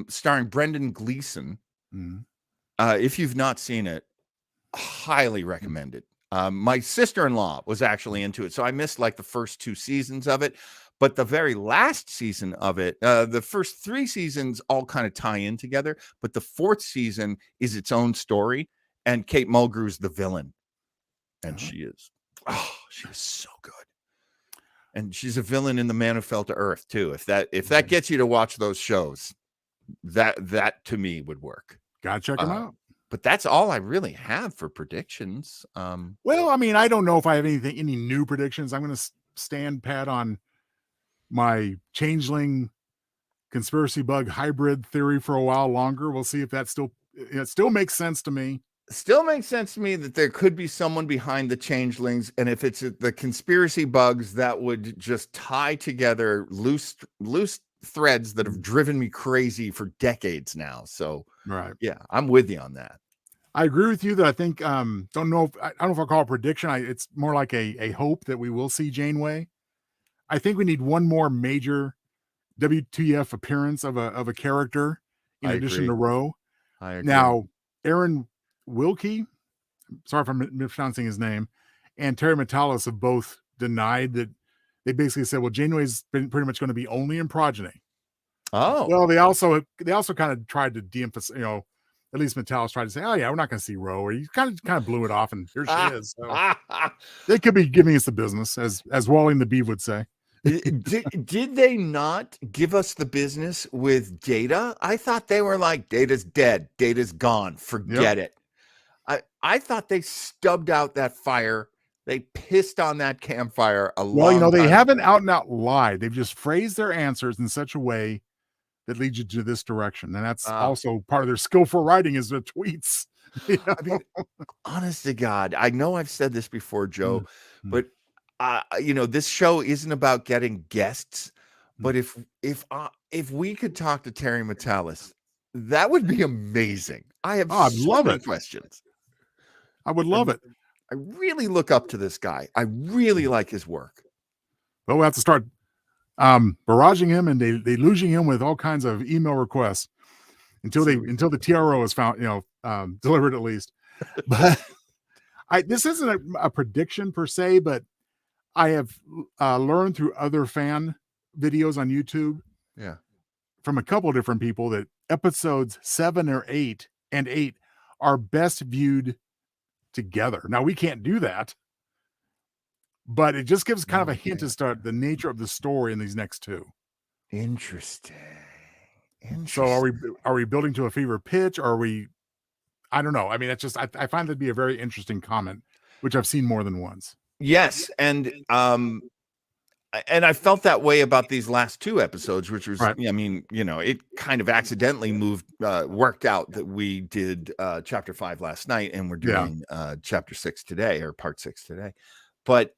starring Brendan Gleeson. Mm-hmm. If you've not seen it, highly recommend it. My sister-in-law was actually into it, so I missed like the first 2 seasons of it. But the very last season of it, the first 3 seasons all kind of tie in together. But the 4th season is its own story, and Kate Mulgrew's the villain, and she is so good. And she's a villain in The Man Who Fell to Earth too. If that gets you to watch those shows, that to me would work. Gotta check them out. But that's all I really have for predictions. Well, I mean, I don't know if I have any new predictions. I'm going to stand pat on my changeling conspiracy bug hybrid theory for a while longer. We'll see if that still makes sense to me. Still makes sense to me that there could be someone behind the changelings, and if it's the conspiracy bugs that would just tie together loose threads that have driven me crazy for decades now. So Right. yeah, I'm with you on that. I agree with you that I think don't know if I don't know if I'll call it prediction. It's more like a hope that we will see Janeway. I think we need one more major WTF appearance of a character in I addition agree. to Roe. I agree. Now, Aaron Wilkie, sorry if I'm mispronouncing his name, and Terry Metalis have both denied that. They basically said, well, Janeway's been pretty much going to be only in progeny. Oh, Well, they also kind of tried to de-emphasize, at least Metalis tried to say, oh yeah, we're not going to see Roe, or he kind of blew it off, and here she is. So they could be giving us the business, as Walling the Beeve would say. did they not give us the business with Data? I thought they were like, Data's dead, Data's gone, forget it. I thought they stubbed out that fire. They pissed on that campfire a long time. They haven't out and out lied. They've just phrased their answers in such a way that leads you to this direction. And that's also part of their skillful writing is their tweets. I mean, honest to God, I know I've said this before, Joe, but this show isn't about getting guests. But if we could talk to Terry Metalis, that would be amazing. I have so many questions. I would love it. I really look up to this guy. I really like his work. But we'll have to start barraging him and deluging him with all kinds of email requests until the TRO is found, delivered at least. But this isn't a prediction per se, but I have learned through other fan videos on YouTube, from a couple of different people, that episodes 7 or 8 and 8 are best viewed together. Now we can't do that, but it just gives kind of a hint as to the nature of the story in these next two. Interesting. So are we building to a fever pitch? Or are we? I don't know. I mean, it's just I find that to be a very interesting comment, which I've seen more than once. Yes, and I felt that way about these last two episodes, which was, I mean, it kind of accidentally worked out that we did chapter 5 last night, and we're doing chapter 6 today, or part 6 today. But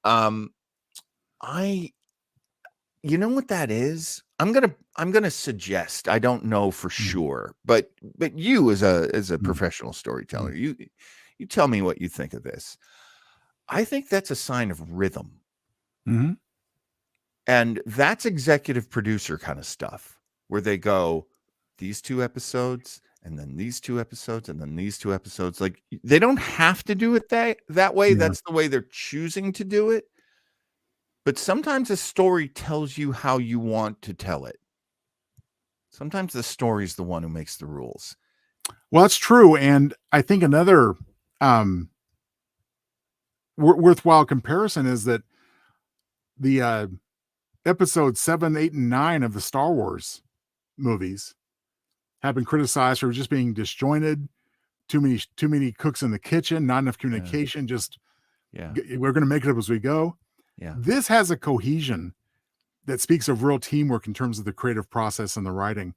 you know what that is? I'm gonna suggest. I don't know for sure, but you as a professional storyteller, you tell me what you think of this. I think that's a sign of rhythm. Mm-hmm. And that's executive producer kind of stuff, where they go, these 2 episodes, and then these 2 episodes, and then these 2 episodes. Like, they don't have to do it that way. Yeah. That's the way they're choosing to do it. But sometimes a story tells you how you want to tell it. Sometimes the story is the one who makes the rules. Well, that's true. And I think another worthwhile comparison is that the episodes 7, 8, and 9 of the Star Wars movies have been criticized for just being disjointed, too many cooks in the kitchen, not enough communication. We're going to make it up as we go. Yeah. This has a cohesion that speaks of real teamwork in terms of the creative process and the writing.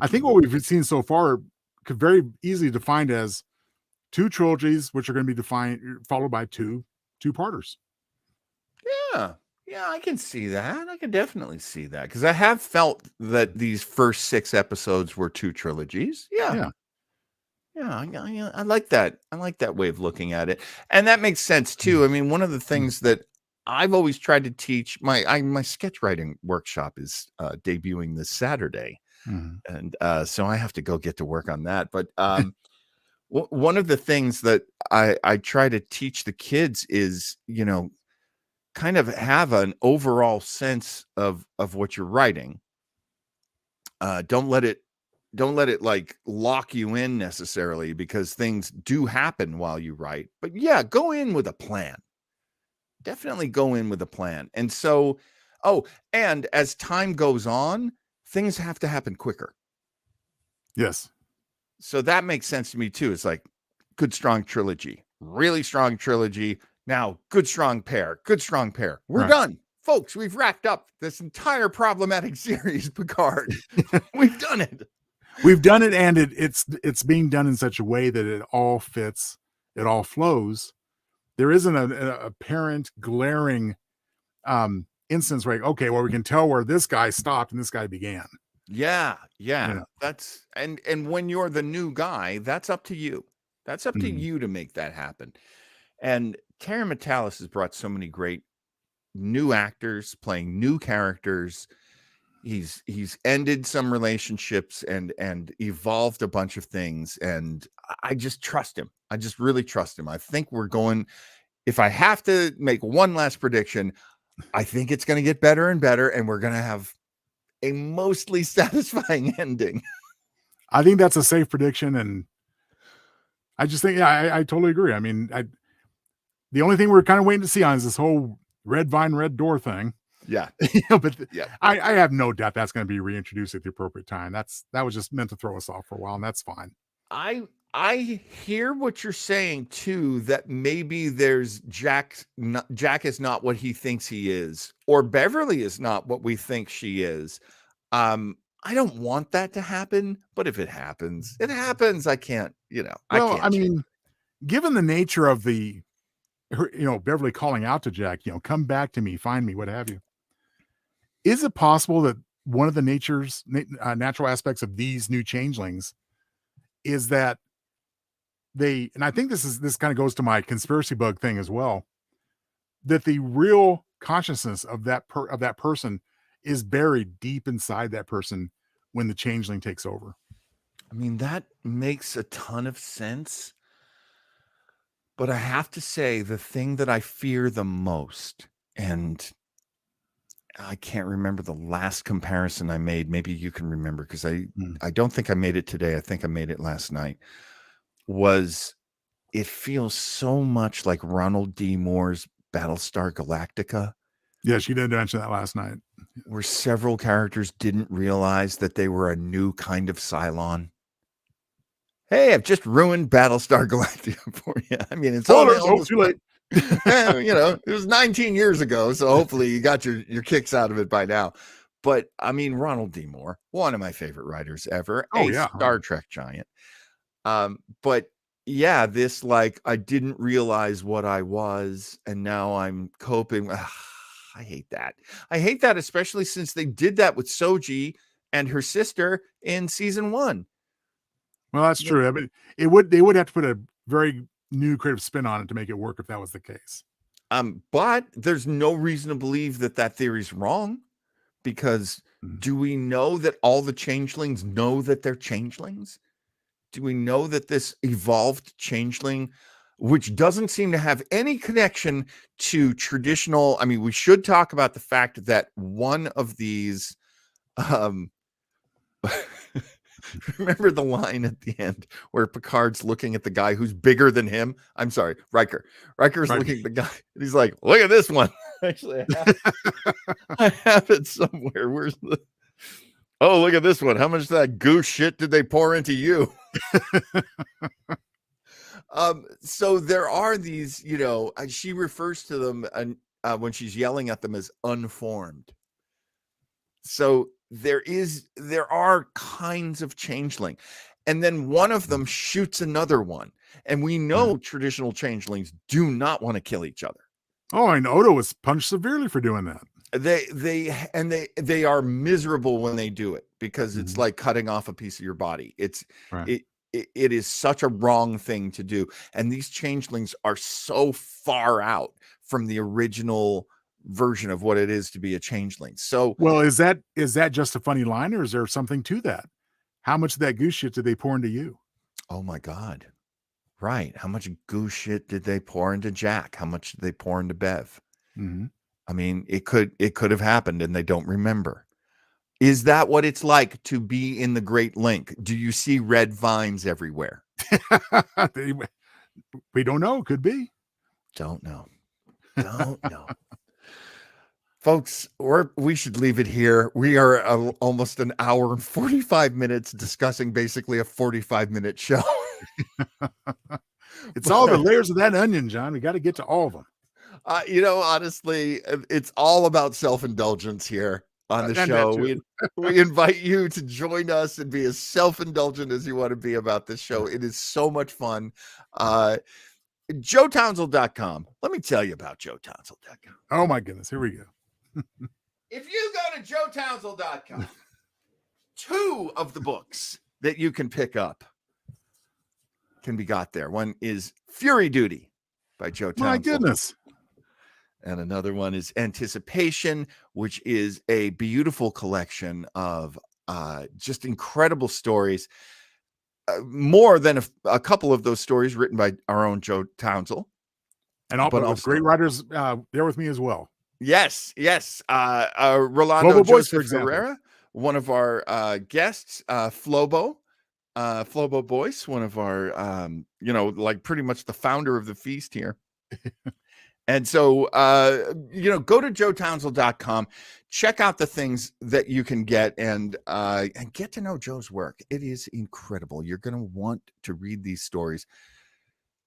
I think what we've seen so far could very easily defined as 2 trilogies, which are going to be followed by two-parters. Yeah, I can see that. I can definitely see that, because I have felt that these first 6 episodes were 2 trilogies. Yeah. I like that. I like that way of looking at it, and that makes sense too. I mean, one of the things that I've always tried to teach, my sketch writing workshop is debuting this Saturday, and so I have to go get to work on that. But one of the things that I try to teach the kids is, kind of have an overall sense of what you're writing. Don't let it like lock you in necessarily, because things do happen while you write. But yeah, go in with a plan. Definitely go in with a plan. And so, and as time goes on, things have to happen quicker. Yes. So that makes sense to me too. It's like good, strong trilogy, really strong trilogy. Now, good, strong pair, good, strong pair. We're done. Folks, we've wrapped up this entire problematic series, Picard. We've done it. We've done it, and it's being done in such a way that it all fits, it all flows. There isn't an apparent glaring instance where, okay, well, we can tell where this guy stopped and this guy began. Yeah, yeah. You know? That's and when you're the new guy, that's up to you. That's up to you to make that happen. And Terry Matalas has brought so many great new actors playing new characters. He's ended some relationships and evolved a bunch of things, and I just trust him. I just really trust him. I think we're going, if I have to make one last prediction, I think it's going to get better and better, and we're going to have a mostly satisfying ending. I think that's a safe prediction, and I just think, yeah, I totally agree. I mean, the only thing we're kind of waiting to see on is this whole red vine, red door thing. Yeah. But I have no doubt that's going to be reintroduced at the appropriate time. That was just meant to throw us off for a while, and that's fine. I hear what you're saying too, that maybe there's Jack is not what he thinks he is, or Beverly is not what we think she is. I don't want that to happen, but if it happens, it happens. I can't, I mean, given the nature of Beverly calling out to Jack, come back to me, find me, what have you. Is it possible that one of the natural aspects of these new changelings is that and I think this kind of goes to my conspiracy bug thing as well, that the real consciousness of that person is buried deep inside that person when the changeling takes over? I mean, that makes a ton of sense. But I have to say, the thing that I fear the most, and I can't remember the last comparison I made. Maybe you can remember, because I don't think I made it today. I think I made it last night. It feels so much like Ronald D. Moore's Battlestar Galactica. Yes, you did mention that last night. Where several characters didn't realize that they were a new kind of Cylon. Hey, I've just ruined Battlestar Galactica for you. I mean, it's almost too late. It was 19 years ago, so hopefully you got your kicks out of it by now. But I mean, Ronald D. Moore, one of my favorite writers ever, Star Trek giant. But yeah, this, like, I didn't realize what I was, and now I'm coping. I hate that. I hate that, especially since they did that with Soji and her sister in season 1. Well, that's true. I mean, they would have to put a very new creative spin on it to make it work if that was the case. But there's no reason to believe that theory's wrong, because do we know that all the changelings know that they're changelings? Do we know that this evolved changeling, which doesn't seem to have any connection to traditional? I mean, we should talk about the fact that one of these, remember the line at the end where Picard's looking at the guy who's bigger than him? I'm sorry, Riker. Riker's looking at the guy, and he's like, look at this one. Actually, I have it somewhere. Where's the... Oh, look at this one. How much of that goose shit did they pour into you? So there are these, she refers to them when she's yelling at them as unformed. So there are kinds of changeling, and then one of them shoots another one, and we know traditional changelings do not want to kill each other. Oh, and Odo was punished severely for doing that. They are miserable when they do it, because it's like cutting off a piece of your body. It is such a wrong thing to do, and these changelings are so far out from the original version of what it is to be a changeling. So, well, is that just a funny line, or is there something to that? How much of that goose shit did they pour into you? Oh my God. Right. How much goose shit did they pour into Jack? How much did they pour into Bev? I mean, it could have happened and they don't remember. Is that what it's like to be in the Great Link? Do you see red vines everywhere? We don't know. Could be. Don't know. Folks, we should leave it here. We are almost an hour and 45 minutes discussing basically a 45-minute show. It's all the layers of that onion, John. We got to get to all of them. Honestly, it's all about self-indulgence here. on the And show. that too. We invite you to join us and be as self-indulgent as you want to be about this show. It is so much fun. JoeTownsend.com. Let me tell you about JoeTownsend.com. Oh my goodness, here we go. If you go to JoeTownsend.com, 2 of the books that you can pick up can be got there. One is Fury Duty by Joe Townsend. My goodness. And another one is Anticipation, which is a beautiful collection of just incredible stories. More than a couple of those stories written by our own Joe Townsend. And also great writers there with me as well. Yes. Rolando Joseph Herrera, one of our guests, Flobo Boyce, one of our, like pretty much the founder of the feast here. And so, go to JoeTownsend.com, check out the things that you can get and get to know Joe's work. It is incredible. You're going to want to read these stories.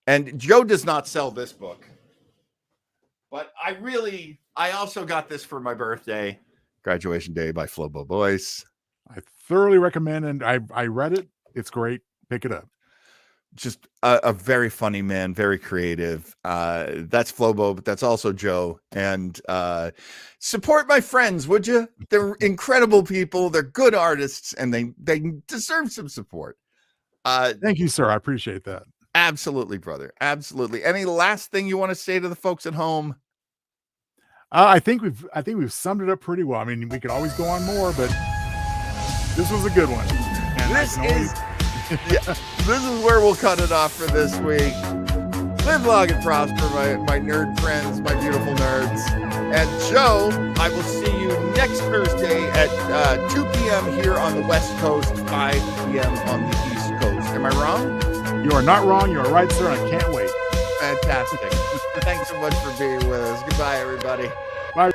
And Joe does not sell this book, but I also got this for my birthday, Graduation Day by Flobo Boyce. I thoroughly recommend, and I read it. It's great. Pick it up. Just a very funny man, very creative. That's Flobo, but that's also Joe. And support my friends, would you? They're incredible people. They're good artists, and they deserve some support. Thank you, sir. I appreciate that. Absolutely, brother. Absolutely. Any last thing you want to say to the folks at home? I think we've summed it up pretty well. I mean, we could always go on more, but this was a good one. And this is where we'll cut it off for this week. Live long and prosper, my nerd friends, my beautiful nerds. And Joe, I will see you next Thursday at 2 p.m. here on the West Coast, 5 p.m. on the East Coast. Am I wrong? You are not wrong. You are right, sir. I can't wait. Fantastic. Thanks so much for being with us. Goodbye, everybody. Bye.